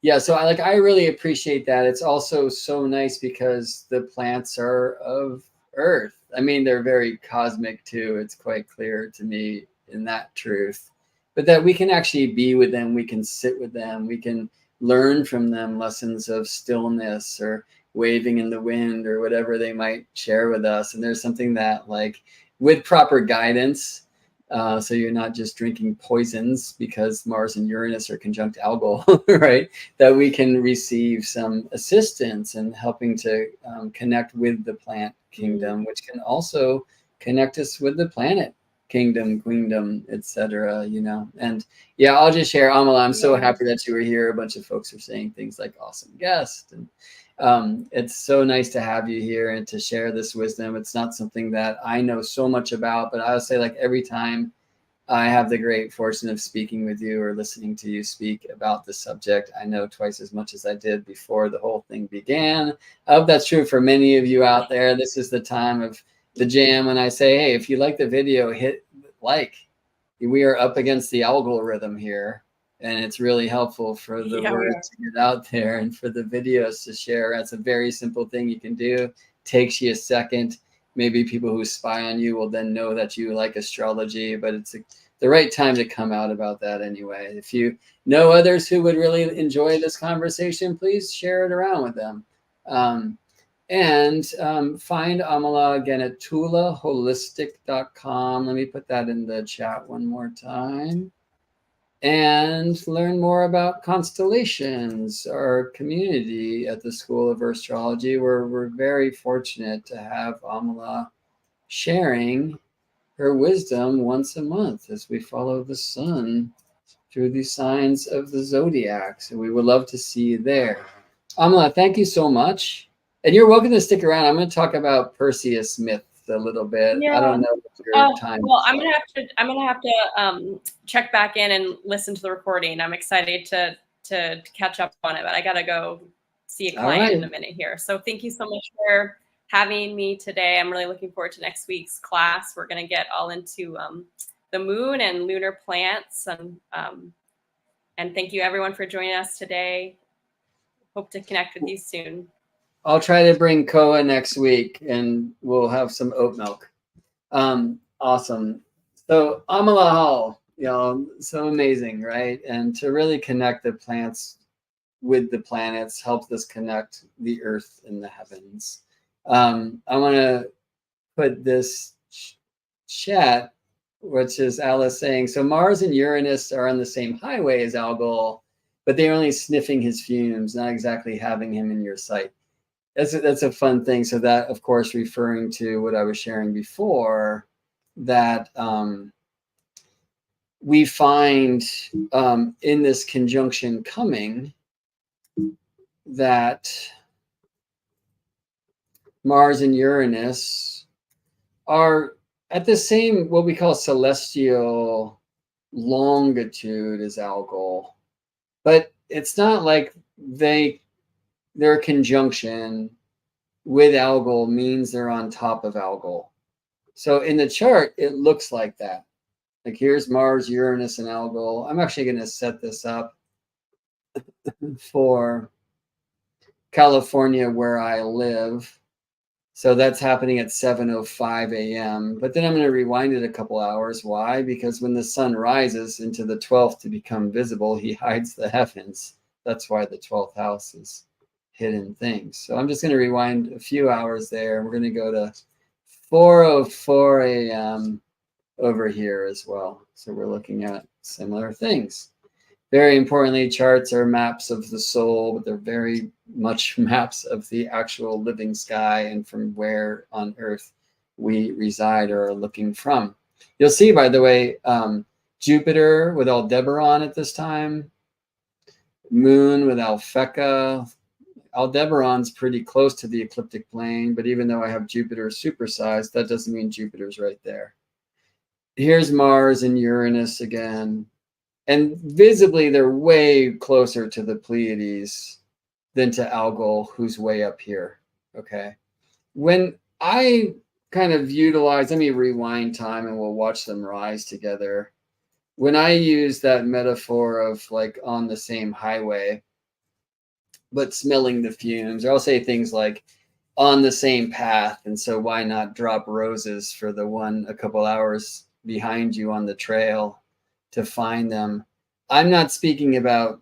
yeah, so I really appreciate that. It's also so nice because the plants are of Earth. I mean, they're very cosmic too. It's quite clear to me in that truth, but that we can actually be with them. We can sit with them. We can learn from them lessons of stillness or waving in the wind or whatever they might share with us. And there's something that, like, with proper guidance, so you're not just drinking poisons because Mars and Uranus are conjunct Algol, right? That we can receive some assistance in helping to connect with the plant kingdom, which can also connect us with the planet kingdom, queendom, etc. You know. And yeah, I'll just share, Améla, I'm so happy that you were here. A bunch of folks are saying things like awesome guest, and it's so nice to have you here and to share this wisdom. It's not something that I know so much about, but I'll say, like, every time I have the great fortune of speaking with you or listening to you speak about the subject, I know twice as much as I did before the whole thing began. I hope that's true for many of you out there. This is the time of the jam when I say, hey, if you like the video, hit like. We are up against the Algol rhythm here. And it's really helpful for the words to get out there and for the videos to share. That's a very simple thing you can do. Takes you a second. Maybe people who spy on you will then know that you like astrology, but it's the right time to come out about that anyway. If you know others who would really enjoy this conversation, please share it around with them. And find Améla again at tulaholistic.com. Let me put that in the chat one more time. And learn more about Constellations, our community at the School of Earthstrology, where we're very fortunate to have Améla sharing her wisdom once a month as we follow the sun through the signs of the zodiac. So we would love to see you there. Améla, thank you so much. And you're welcome to stick around. I'm going to talk about Perseus myth a little bit. I don't know what your time well, I'm gonna have to check back in and listen to the recording. I'm excited to catch up on it, but I gotta go see a client in a minute here. So thank you so much for having me today. I'm really looking forward to next week's class. We're gonna get all into the moon and lunar plants, and thank you everyone for joining us today. Hope to connect with you soon. I'll try to bring Koa next week and we'll have some oat milk. Awesome. So Améla Hall, you know, so amazing, right? And to really connect the plants with the planets helps us connect the earth and the heavens. I want to put this chat, which is Alice saying, so Mars and Uranus are on the same highway as Algol, but they're only sniffing his fumes, not exactly having him in your sight. That's a fun thing. So that, of course, referring to what I was sharing before, that we find in this conjunction coming that Mars and Uranus are at the same, what we call celestial longitude as Algol, but it's not like their conjunction with Algol means they're on top of Algol. So in the chart, it looks like that. Like here's Mars, Uranus, and Algol. I'm actually going to set this up for California where I live. So that's happening at 7:05 a.m. But then I'm going to rewind it a couple hours. Why? Because when the sun rises into the 12th to become visible, he hides the heavens. That's why the 12th house is hidden things. So I'm just going to rewind a few hours there. We're going to go to 4:04 a.m. over here as well. So we're looking at similar things. Very importantly, charts are maps of the soul, but they're very much maps of the actual living sky and from where on Earth we reside or are looking from. You'll see, by the way, Jupiter with Aldebaran at this time, Moon with Alphecca. Aldebaran's pretty close to the ecliptic plane, but even though I have Jupiter supersized, that doesn't mean Jupiter's right there. Here's Mars and Uranus again. And visibly, they're way closer to the Pleiades than to Algol, who's way up here, okay? When I kind of utilize, let me rewind time and we'll watch them rise together. When I use that metaphor of like on the same highway, but smelling the fumes, or I'll say things like on the same path, and so why not drop roses for the one a couple hours behind you on the trail to find them. I'm not speaking about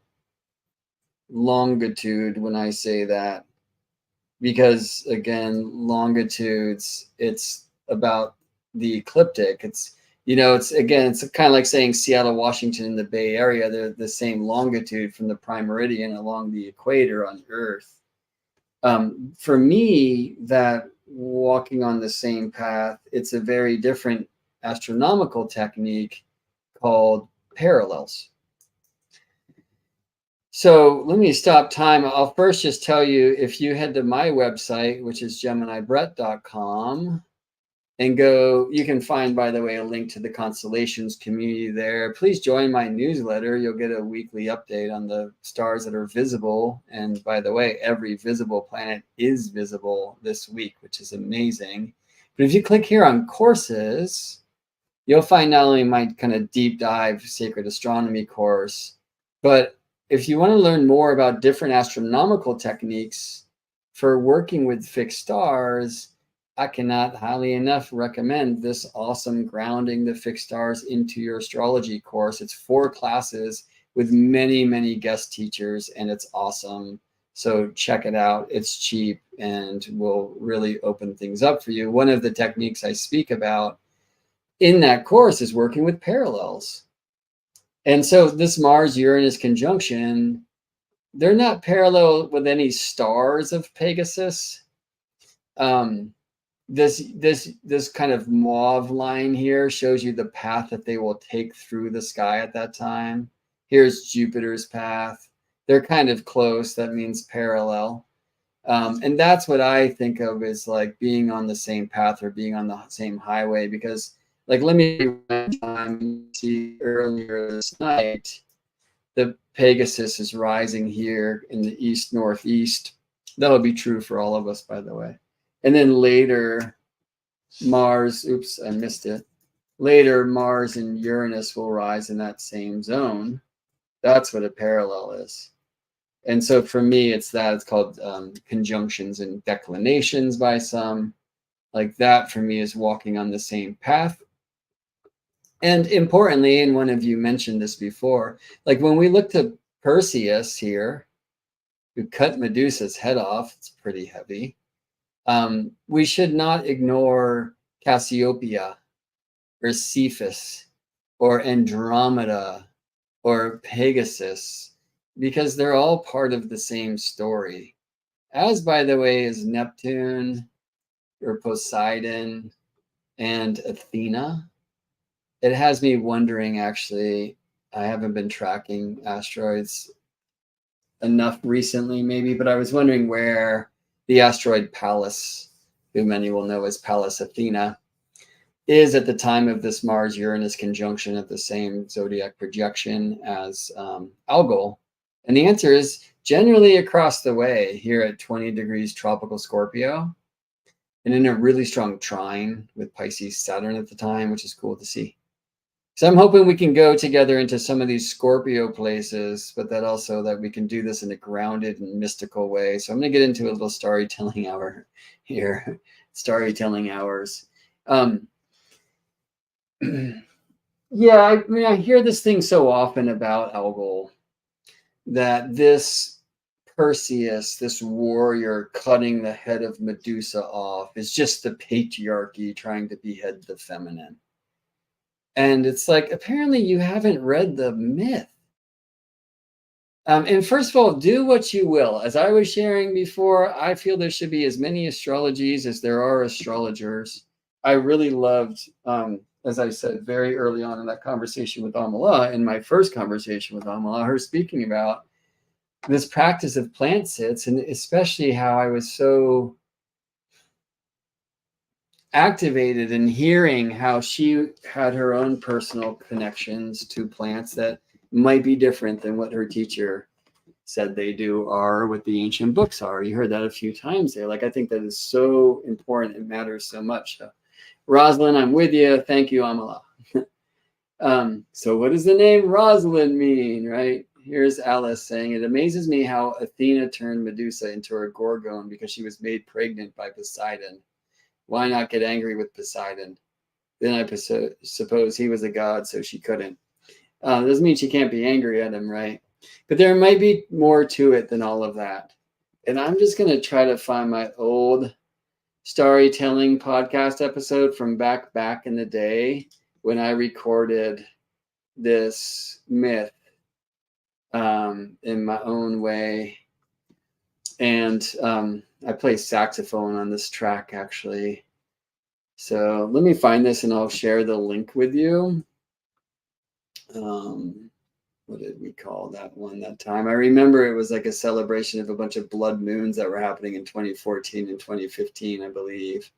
longitude when I say that, because again, longitudes, it's about the ecliptic. It's, you know, it's again, it's kind of like saying Seattle, Washington, and the Bay Area, they're the same longitude from the prime meridian along the equator on Earth. For me, that walking on the same path, it's a very different astronomical technique called parallels. So let me stop time. I'll first just tell you, if you head to my website, which is geminibrett.com, and go, you can find, by the way, a link to the Constellations community there. Please join my newsletter. You'll get a weekly update on the stars that are visible. And by the way, every visible planet is visible this week, which is amazing. But if you click here on courses, you'll find not only my kind of deep dive sacred astronomy course, but if you want to learn more about different astronomical techniques for working with fixed stars, I cannot highly enough recommend this awesome Grounding the Fixed Stars into Your Astrology course. It's 4 classes with many, many guest teachers, and it's awesome. So check it out. It's cheap and will really open things up for you. One of the techniques I speak about in that course is working with parallels. And so this Mars-Uranus conjunction, they're not parallel with any stars of Pegasus. This kind of mauve line here shows you the path that they will take through the sky at that time. Here's Jupiter's path. They're kind of close. That means parallel. And that's what I think of as like being on the same path or being on the same highway, because like, let me see earlier this night, the Pegasus is rising here in the east-northeast. That'll be true for all of us, by the way. And then later, Mars, oops, I missed it. Later, Mars and Uranus will rise in that same zone. That's what a parallel is. And so for me, it's that. It's called conjunctions and declinations by some. Like that for me is walking on the same path. And importantly, and one of you mentioned this before, like when we look to Perseus here, who cut Medusa's head off, it's pretty heavy. We should not ignore Cassiopeia or Cephas or Andromeda or Pegasus, because they're all part of the same story. As, by the way, is Neptune or Poseidon and Athena. It has me wondering, actually, I haven't been tracking asteroids enough recently, maybe, but I was wondering where the asteroid Pallas who many will know as Pallas Athena, is at the time of this Mars-Uranus conjunction at the same zodiac projection as Algol? And the answer is generally across the way here at 20 degrees tropical Scorpio, and in a really strong trine with Pisces Saturn at the time, which is cool to see. So I'm hoping we can go together into some of these Scorpio places, but that also that we can do this in a grounded and mystical way. So I'm going to get into a little storytelling hour here, storytelling hours. Yeah, I mean, I hear this thing so often about Algol, that this Perseus, this warrior cutting the head of Medusa off, is just the patriarchy trying to behead the feminine. And it's like, apparently you haven't read the myth. And first of all, do what you will. As I was sharing before, I feel there should be as many astrologies as there are astrologers. I really loved, as I said very early on in that conversation with Améla, in my first conversation with Améla, her speaking about this practice of plant sits, and especially how I was so activated in hearing how she had her own personal connections to plants that might be different than what her teacher said they do or what the ancient books are. You heard that a few times there. Like, I think that is so important. It matters so much. So, Rosalind, I'm with you. Thank you, Améla. So what does the name Rosalind mean, right? Here's Alice saying, it amazes me how Athena turned Medusa into a gorgon because she was made pregnant by Poseidon. Why not get angry with Poseidon? Then I suppose he was a god, so she couldn't. Doesn't mean she can't be angry at him, right? But there might be more to it than all of that. And I'm just going to try to find my old storytelling podcast episode from back in the day when I recorded this myth in my own way. And I play saxophone on this track, actually. So let me find this and I'll share the link with you. What did we call that one that time? I remember it was like a celebration of a bunch of blood moons that were happening in 2014 and 2015, I believe.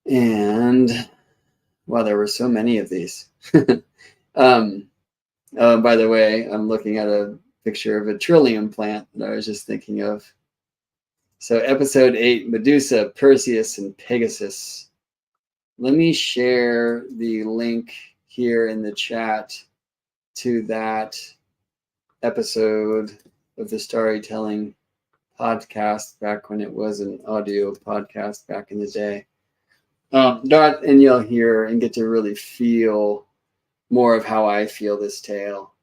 And wow, there were so many of these. By the way, I'm looking at a picture of a trillium plant that I was just thinking of. So episode 8, Medusa, Perseus, and Pegasus. Let me share the link here in the chat to that episode of the Storytelling podcast back when it was an audio podcast back in the day. And you'll hear and get to really feel more of how I feel this tale.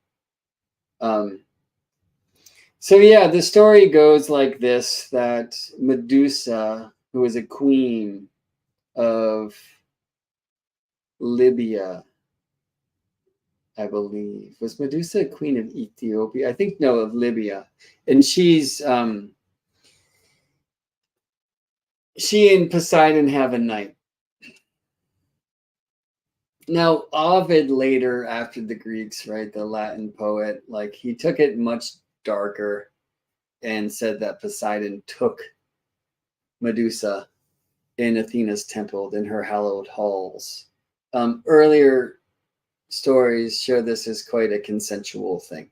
So yeah, the story goes like this, that Medusa, who was a queen of Libya, I believe. Was Medusa a queen of Ethiopia? I think, no, of Libya. And she and Poseidon have a night. Now, Ovid later, after the Greeks, right, the Latin poet, like he took it much darker and said that Poseidon took Medusa in Athena's temple, in her hallowed halls. Earlier stories show this as quite a consensual thing.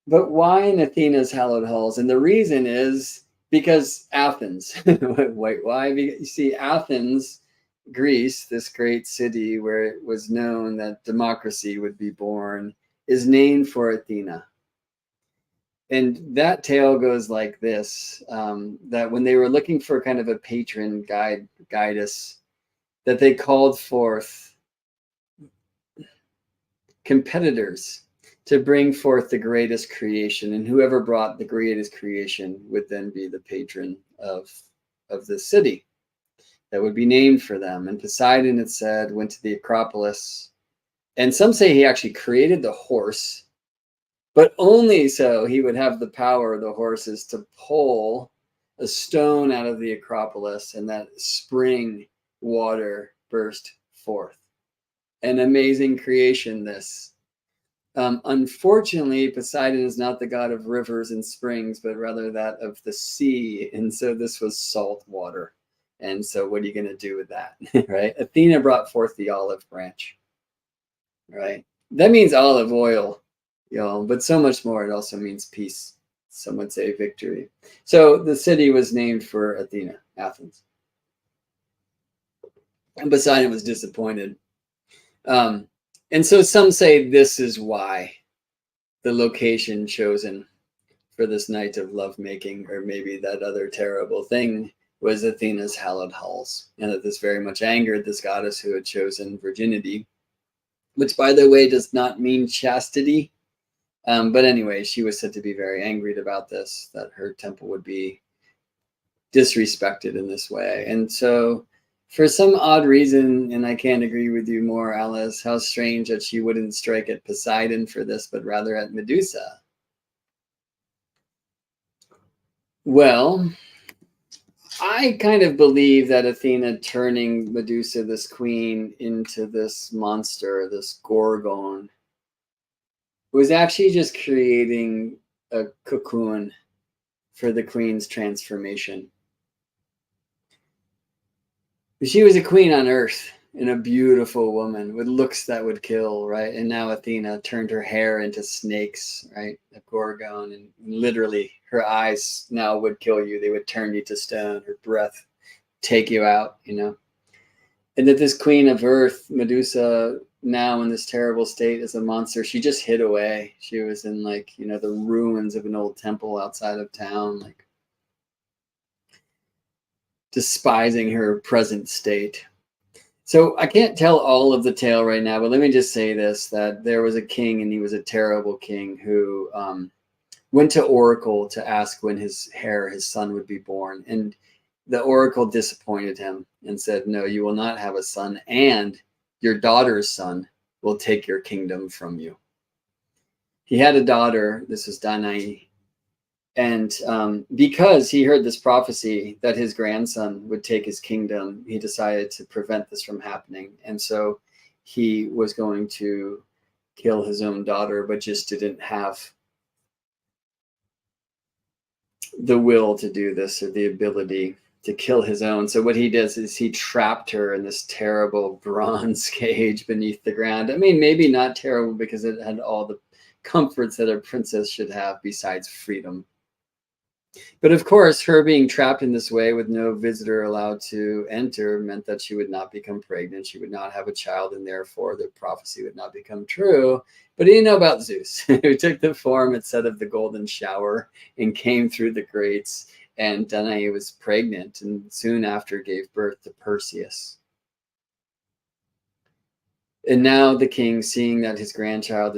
But why in Athena's hallowed halls? And the reason is because Athens. Wait, why? Because, you see, Athens, Greece, this great city where it was known that democracy would be born, is named for Athena. And that tale goes like this, that when they were looking for kind of a patron guidess, that they called forth competitors to bring forth the greatest creation, and whoever brought the greatest creation would then be the patron of the city that would be named for them. And Poseidon, it said, went to the Acropolis, and some say he actually created the horse, but only so he would have the power of the horses to pull a stone out of the Acropolis, and that spring water burst forth. An amazing creation, this. Unfortunately, Poseidon is not the god of rivers and springs, but rather that of the sea. And so this was salt water. And so what are you going to do with that, right? Athena brought forth the olive branch, right? That means olive oil, but so much more. It also means peace. Some would say victory. So the city was named for Athena, Athens. And Poseidon was disappointed. And so some say this is why the location chosen for this night of lovemaking, or maybe that other terrible thing, was Athena's hallowed halls. And that this very much angered this goddess who had chosen virginity, which, by the way, does not mean chastity. But anyway, she was said to be very angry about this, that her temple would be disrespected in this way. And so for some odd reason, and I can't agree with you more, Alice, how strange that she wouldn't strike at Poseidon for this, but rather at Medusa. Well, I kind of believe that Athena turning Medusa, this queen, into this monster, this gorgon, was actually just creating a cocoon for the queen's transformation. She was a queen on Earth and a beautiful woman with looks that would kill, right? And now Athena turned her hair into snakes, right? A gorgon, and literally her eyes now would kill you. They would turn you to stone. Her breath take you out, And that this queen of Earth, Medusa, now in this terrible state as a monster, she just hid away. She was in the ruins of an old temple outside of town, despising her present state. So I can't tell all of the tale right now, but let me just say this, that there was a king, and he was a terrible king, who went to Oracle to ask when his son would be born. And the Oracle disappointed him and said, no, you will not have a son, and your daughter's son will take your kingdom from you. He had a daughter, this was Danae, and because he heard this prophecy that his grandson would take his kingdom, he decided to prevent this from happening. And so he was going to kill his own daughter, but just didn't have the will to do this, or the ability to kill his own. So what he does is he trapped her in this terrible bronze cage beneath the ground. I mean, maybe not terrible, because it had all the comforts that a princess should have besides freedom. But of course, her being trapped in this way with no visitor allowed to enter meant that she would not become pregnant. She would not have a child, and therefore the prophecy would not become true. But he didn't know about Zeus, who took the form, it said, of the golden shower and came through the grates. And Danae was pregnant, and soon after gave birth to Perseus. And now the king, seeing that this grandchild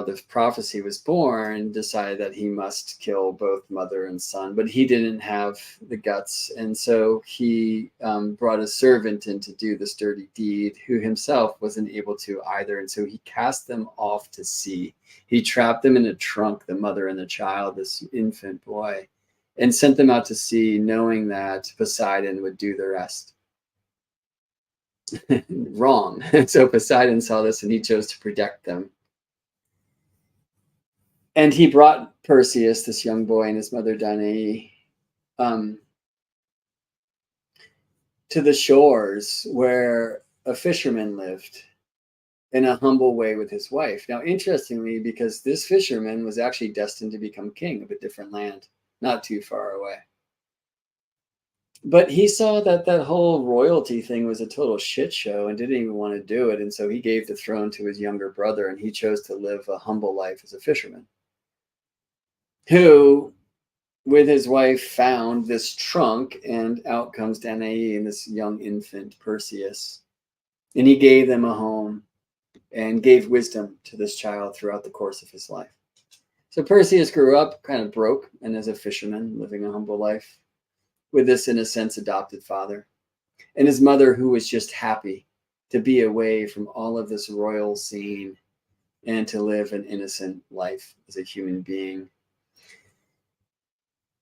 of prophecy was born, decided that he must kill both mother and son, but he didn't have the guts. And so he brought a servant in to do this dirty deed, who himself wasn't able to either. And so he cast them off to sea. He trapped them in a trunk, the mother and the child, this infant boy, and sent them out to sea, knowing that Poseidon would do the rest. Wrong. So Poseidon saw this, and he chose to protect them. And he brought Perseus, this young boy, and his mother Danae, to the shores where a fisherman lived in a humble way with his wife. Now, interestingly, because this fisherman was actually destined to become king of a different land, not too far away. But he saw that whole royalty thing was a total shit show and didn't even want to do it. And so he gave the throne to his younger brother, and he chose to live a humble life as a fisherman, who, with his wife, found this trunk, and out comes Danae and this young infant, Perseus. And he gave them a home and gave wisdom to this child throughout the course of his life. So Perseus grew up kind of broke and as a fisherman, living a humble life, with this, in a sense, adopted father, and his mother, who was just happy to be away from all of this royal scene and to live an innocent life as a human being.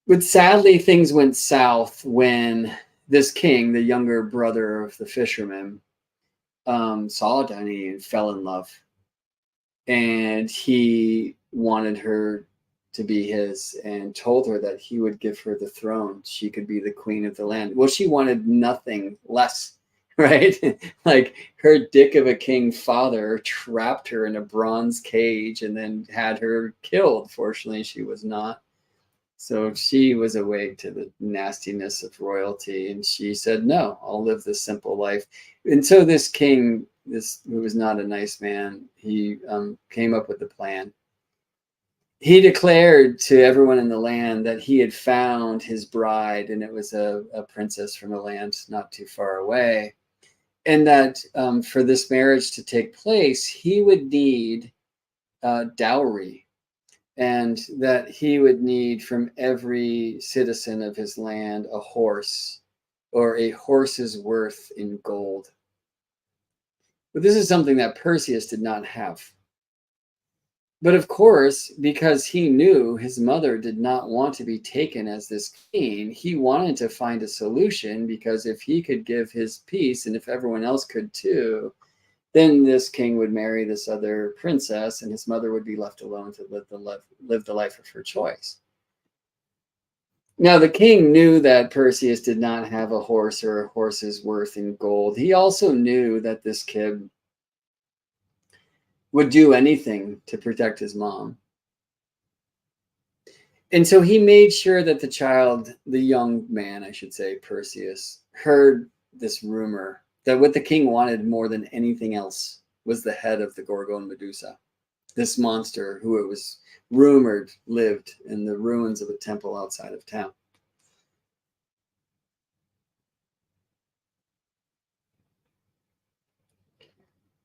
But sadly, things went south when this king, the younger brother of the fisherman, saw Danae and fell in love. and he wanted her to be his and told her that he would give her the throne. She could be the queen of the land. Well, she wanted nothing less, right? Like her dick of a king father trapped her in a bronze cage and then had her killed. Fortunately, she was not. So she was awake to the nastiness of royalty, and she said, no, I'll live this simple life. And so this king, who was not a nice man, he came up with a plan. He declared to everyone in the land that he had found his bride, and it was a princess from a land not too far away. And that for this marriage to take place, he would need dowry, and that he would need from every citizen of his land a horse, or a horse's worth in gold. But this is something that Perseus did not have. But of course, because he knew his mother did not want to be taken as this queen, he wanted to find a solution, because if he could give his peace, and if everyone else could too, then this king would marry this other princess, and his mother would be left alone to live the life of her choice. Now, the king knew that Perseus did not have a horse or a horse's worth in gold. He also knew that this kid would do anything to protect his mom. And so he made sure that the young man, I should say, Perseus, heard this rumor that what the king wanted more than anything else was the head of the Gorgon Medusa, this monster who it was rumored lived in the ruins of a temple outside of town.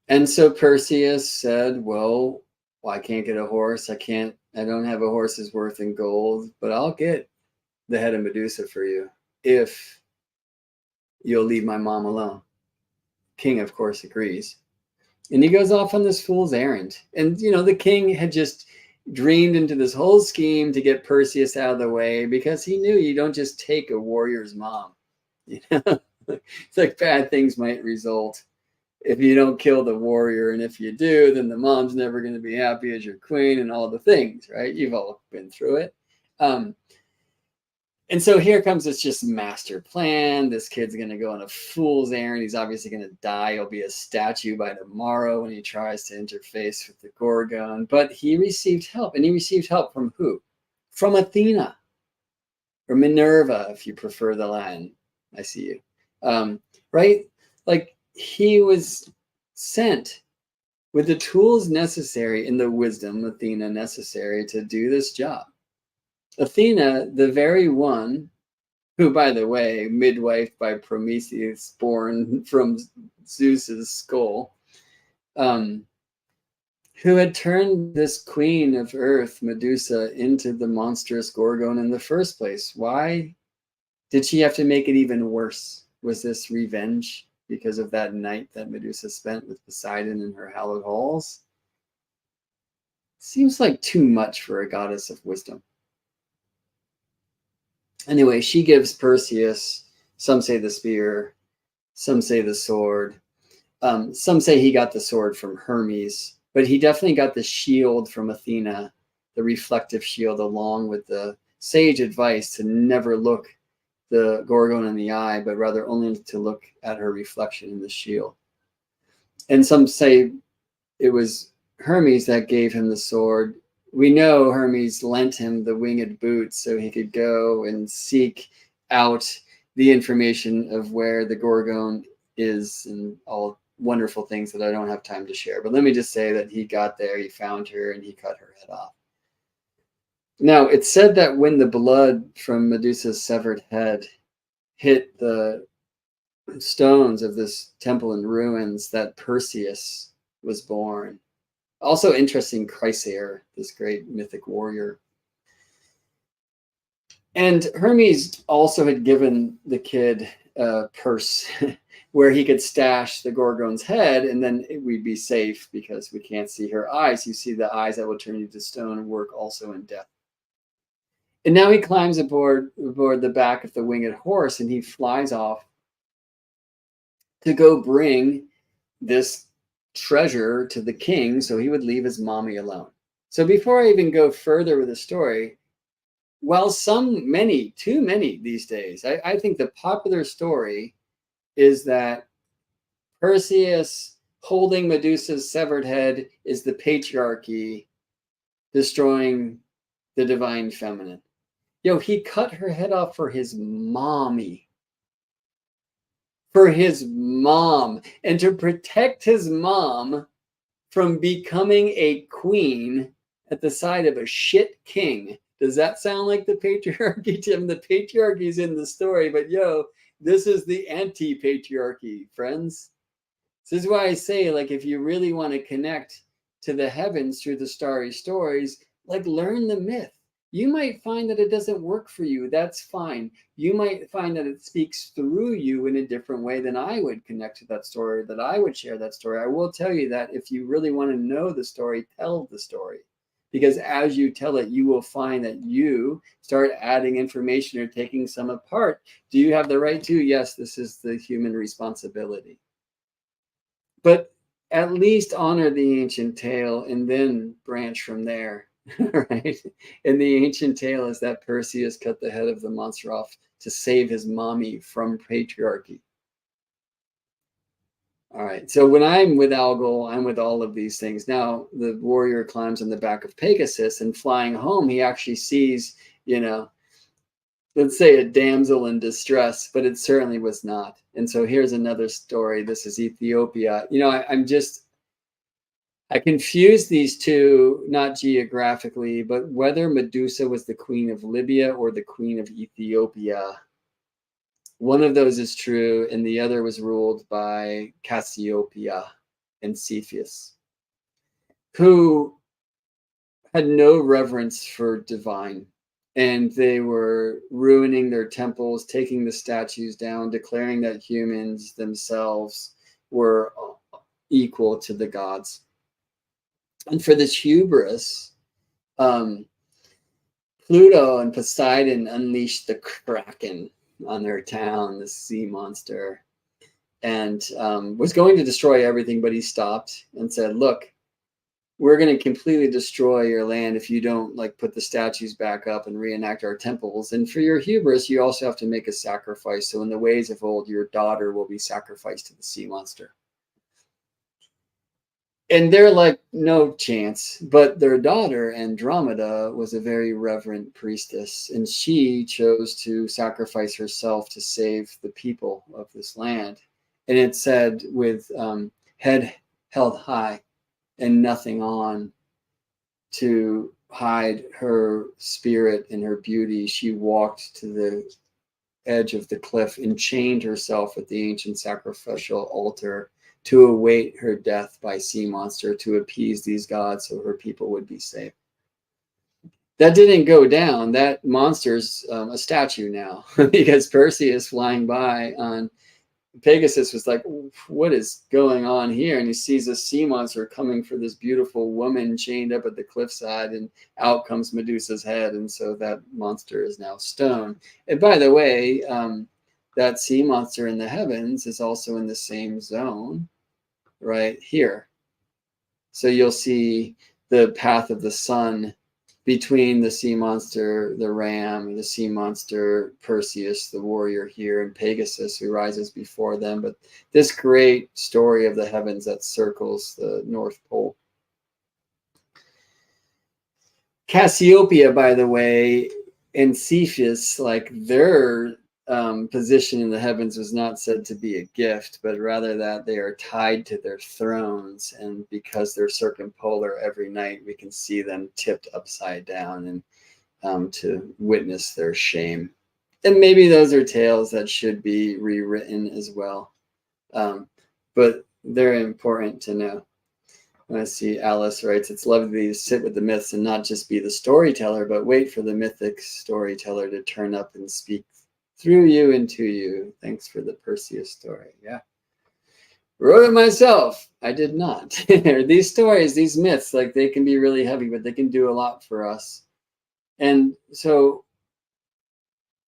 And so Perseus said, well, I can't get a horse. I don't have a horse's worth in gold, but I'll get the head of Medusa for you if you'll leave my mom alone. King, of course, agrees. And he goes off on this fool's errand. And, the king had just dreamed into this whole scheme to get Perseus out of the way, because he knew you don't just take a warrior's mom. It's like bad things might result if you don't kill the warrior, and if you do, then the mom's never going to be happy as your queen, and all the things, right? You've all been through it. And so here comes this just master plan. This kid's going to go on a fool's errand. He's obviously going to die. He'll be a statue by tomorrow when he tries to interface with the Gorgon. But he received help, and he received help from who? From Athena, or Minerva, if you prefer the Latin. I see you. Right? Like, he was sent with the tools necessary and the wisdom, Athena, necessary to do this job. Athena, the very one who, by the way, midwifed by Prometheus, born from Zeus's skull, who had turned this queen of earth, Medusa, into the monstrous Gorgon in the first place. Why did she have to make it even worse? Was this revenge because of that night that Medusa spent with Poseidon in her hallowed halls? Seems like too much for a goddess of wisdom. Anyway, she gives Perseus, some say the spear, some say the sword. Some say he got the sword from Hermes, but he definitely got the shield from Athena, the reflective shield, along with the sage advice to never look the Gorgon in the eye, but rather only to look at her reflection in the shield. And some say it was Hermes that gave him the sword. We know Hermes lent him the winged boots so he could go and seek out the information of where the Gorgon is, and all wonderful things that I don't have time to share. But let me just say that he got there, he found her, and he cut her head off. Now, it's said that when the blood from Medusa's severed head hit the stones of this temple in ruins, that Perseus was born. Also interesting, Chrysaor, this great mythic warrior. And Hermes also had given the kid a purse where he could stash the Gorgon's head, and then we'd be safe because we can't see her eyes. You see, the eyes that will turn you to stone work also in death. And now he climbs aboard the back of the winged horse, and he flies off to go bring this treasure to the king, so he would leave his mommy alone. So before I even go further with the story, while too many these days, I think the popular story is that Perseus holding Medusa's severed head is the patriarchy destroying the divine feminine. Yo, he cut her head off for his mommy. For his mom. And to protect his mom from becoming a queen at the side of a shit king. Does that sound like the patriarchy, Tim? The patriarchy's in the story, but yo, this is the anti-patriarchy, friends. This is why I say, like, if you really want to connect to the heavens through the starry stories, like, learn the myth. You might find that it doesn't work for you. That's fine. You might find that it speaks through you in a different way than I would connect to that story, that I would share that story. I will tell you that if you really want to know the story, tell the story. Because as you tell it, you will find that you start adding information or taking some apart. Do you have the right to? Yes, this is the human responsibility. But at least honor the ancient tale and then branch from there. Right? And the ancient tale is that Perseus cut the head of the monster off to save his mommy from patriarchy. All right. So when I'm with Algol, I'm with all of these things. Now, the warrior climbs on the back of Pegasus, and flying home, he actually sees, let's say a damsel in distress, but it certainly was not. And so here's another story. This is Ethiopia. I confuse these two, not geographically, but whether Medusa was the queen of Libya or the queen of Ethiopia. One of those is true, and the other was ruled by Cassiopeia and Cepheus, who had no reverence for divine. And they were ruining their temples, taking the statues down, declaring that humans themselves were equal to the gods. And for this hubris, Pluto and Poseidon unleashed the Kraken on their town, the sea monster, and was going to destroy everything, but he stopped and said, look, we're going to completely destroy your land if you don't put the statues back up and reenact our temples. And for your hubris, you also have to make a sacrifice. So in the ways of old, your daughter will be sacrificed to the sea monster. And they're like, no chance. But their daughter, Andromeda, was a very reverent priestess, and she chose to sacrifice herself to save the people of this land. And it said, with head held high and nothing on, to hide her spirit and her beauty, she walked to the edge of the cliff and chained herself at the ancient sacrificial altar to await her death by sea monster, to appease these gods so her people would be saved. That didn't go down. That monster's a statue now, because Perseus flying by on Pegasus was like, what is going on here? And he sees a sea monster coming for this beautiful woman chained up at the cliffside, and out comes Medusa's head. And so that monster is now stone. And by the way, that sea monster in the heavens is also in the same zone right here. So you'll see the path of the sun between the sea monster, the ram, the sea monster, Perseus, the warrior here, and Pegasus, who rises before them. But this great story of the heavens that circles the North Pole. Cassiopeia, by the way, and Cepheus, their position in the heavens was not said to be a gift, but rather that they are tied to their thrones, and because they're circumpolar, every night we can see them tipped upside down, and to witness their shame. And maybe those are tales that should be rewritten as well, but they're important to know. I see Alice writes, it's lovely to sit with the myths and not just be the storyteller, but wait for the mythic storyteller to turn up and speak through you and to you. Thanks for the Perseus story. Yeah. Wrote it myself. I did not. These stories, these myths, they can be really heavy, but they can do a lot for us. And so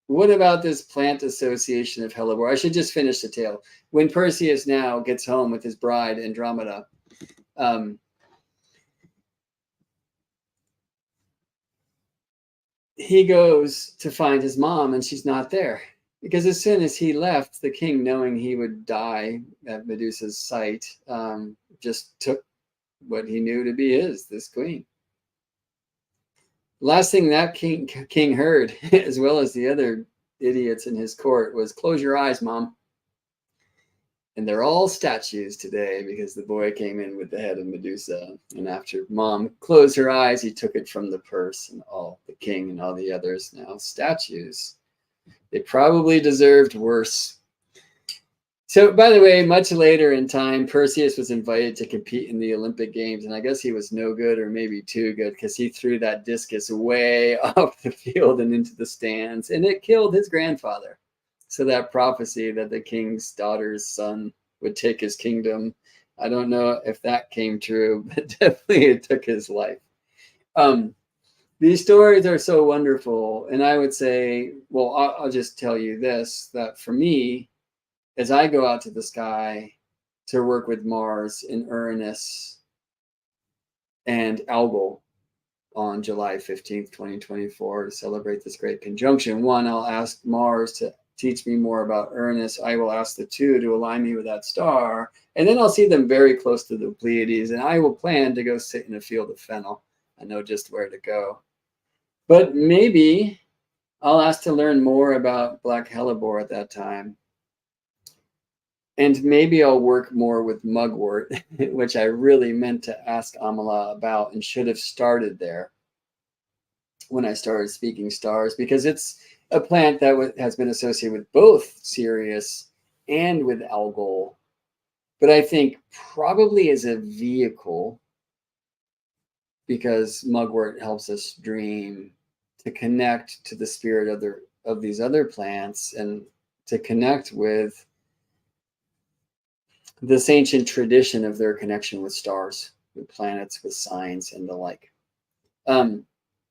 what about this plant association of Hellebore? I should just finish the tale. When Perseus now gets home with his bride, Andromeda, He goes to find his mom, and she's not there. Because as soon as he left, the king, knowing he would die at Medusa's sight, just took what he knew to be this queen. Last thing that king heard, as well as the other idiots in his court, was, "Close your eyes, Mom." And they're all statues today because the boy came in with the head of Medusa. And after Mom closed her eyes, he took it from the purse, and all the king and all the others now statues. They probably deserved worse. So, by the way, much later in time, Perseus was invited to compete in the Olympic Games, and I guess he was no good, or maybe too good, because he threw that discus way off the field and into the stands, and it killed his grandfather. So that prophecy that the king's daughter's son would take his kingdom, I don't know if that came true, but definitely it took his life. These stories are so wonderful, and I would say, well, I'll just tell you this, that for me, as I go out to the sky to work with Mars in Uranus and Algol on July 15th, 2024, to celebrate this great conjunction, one, I'll ask Mars to teach me more about Uranus. I will ask the two to align me with that star, and then I'll see them very close to the Pleiades, and I will plan to go sit in a field of fennel. I know just where to go. But maybe I'll ask to learn more about Black Hellebore at that time. And maybe I'll work more with mugwort, which I really meant to ask Améla about and should have started there when I started speaking stars, because it's a plant that has been associated with both Sirius and with Algol. But I think probably as a vehicle, because mugwort helps us dream, to connect to the spirit of these other plants, and to connect with this ancient tradition of their connection with stars, with planets, with signs, and the like. All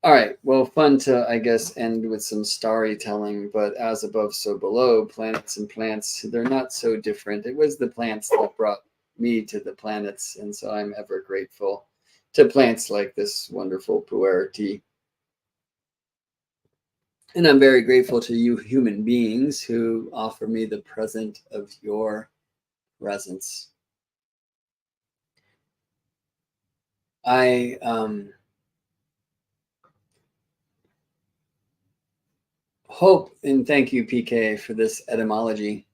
right, well, fun to, I guess, end with some starry telling, but as above, so below, planets and plants, they're not so different. It was the plants that brought me to the planets, and so I'm ever grateful to plants like this wonderful pu'er tea. And I'm very grateful to you human beings who offer me the present of your presence. I hope and thank you, PK, for this etymology.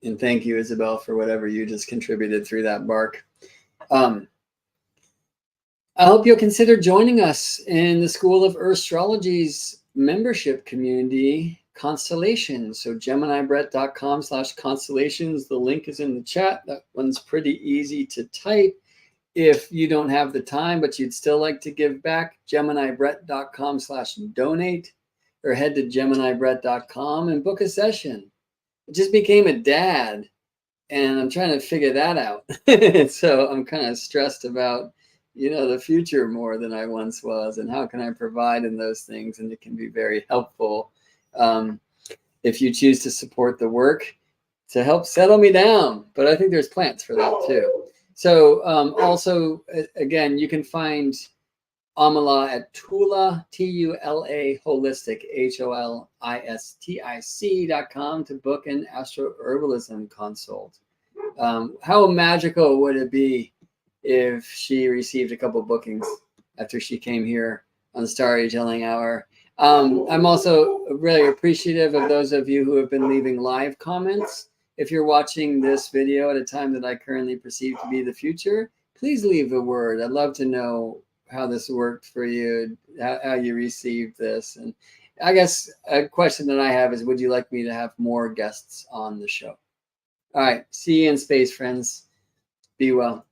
And thank you, Isabel, for whatever you just contributed through that bark. I hope you'll consider joining us in the School of Earthstrology's membership community, Constellations. So GeminiBrett.com/constellations. The link is in the chat. That one's pretty easy to type. If you don't have the time, but you'd still like to give back, GeminiBrett.com/donate, or head to GeminiBrett.com and book a session. I just became a dad, and I'm trying to figure that out. So I'm kind of stressed about, the future more than I once was, and how can I provide in those things? And it can be very helpful if you choose to support the work to help settle me down. But I think there's plants for that too. So also, again, you can find Améla at Tula, T-U-L-A, holistic, HOLISTIC.com to book an Astro-herbalism consult. How magical would it be if she received a couple bookings after she came here on StarryTelling Hour? I'm also really appreciative of those of you who have been leaving live comments. If you're watching this video at a time that I currently perceive to be the future, please leave a word. I'd love to know how this worked for you, how you received this. And I guess a question that I have is, would you like me to have more guests on the show? All right. See you in space, friends. Be well.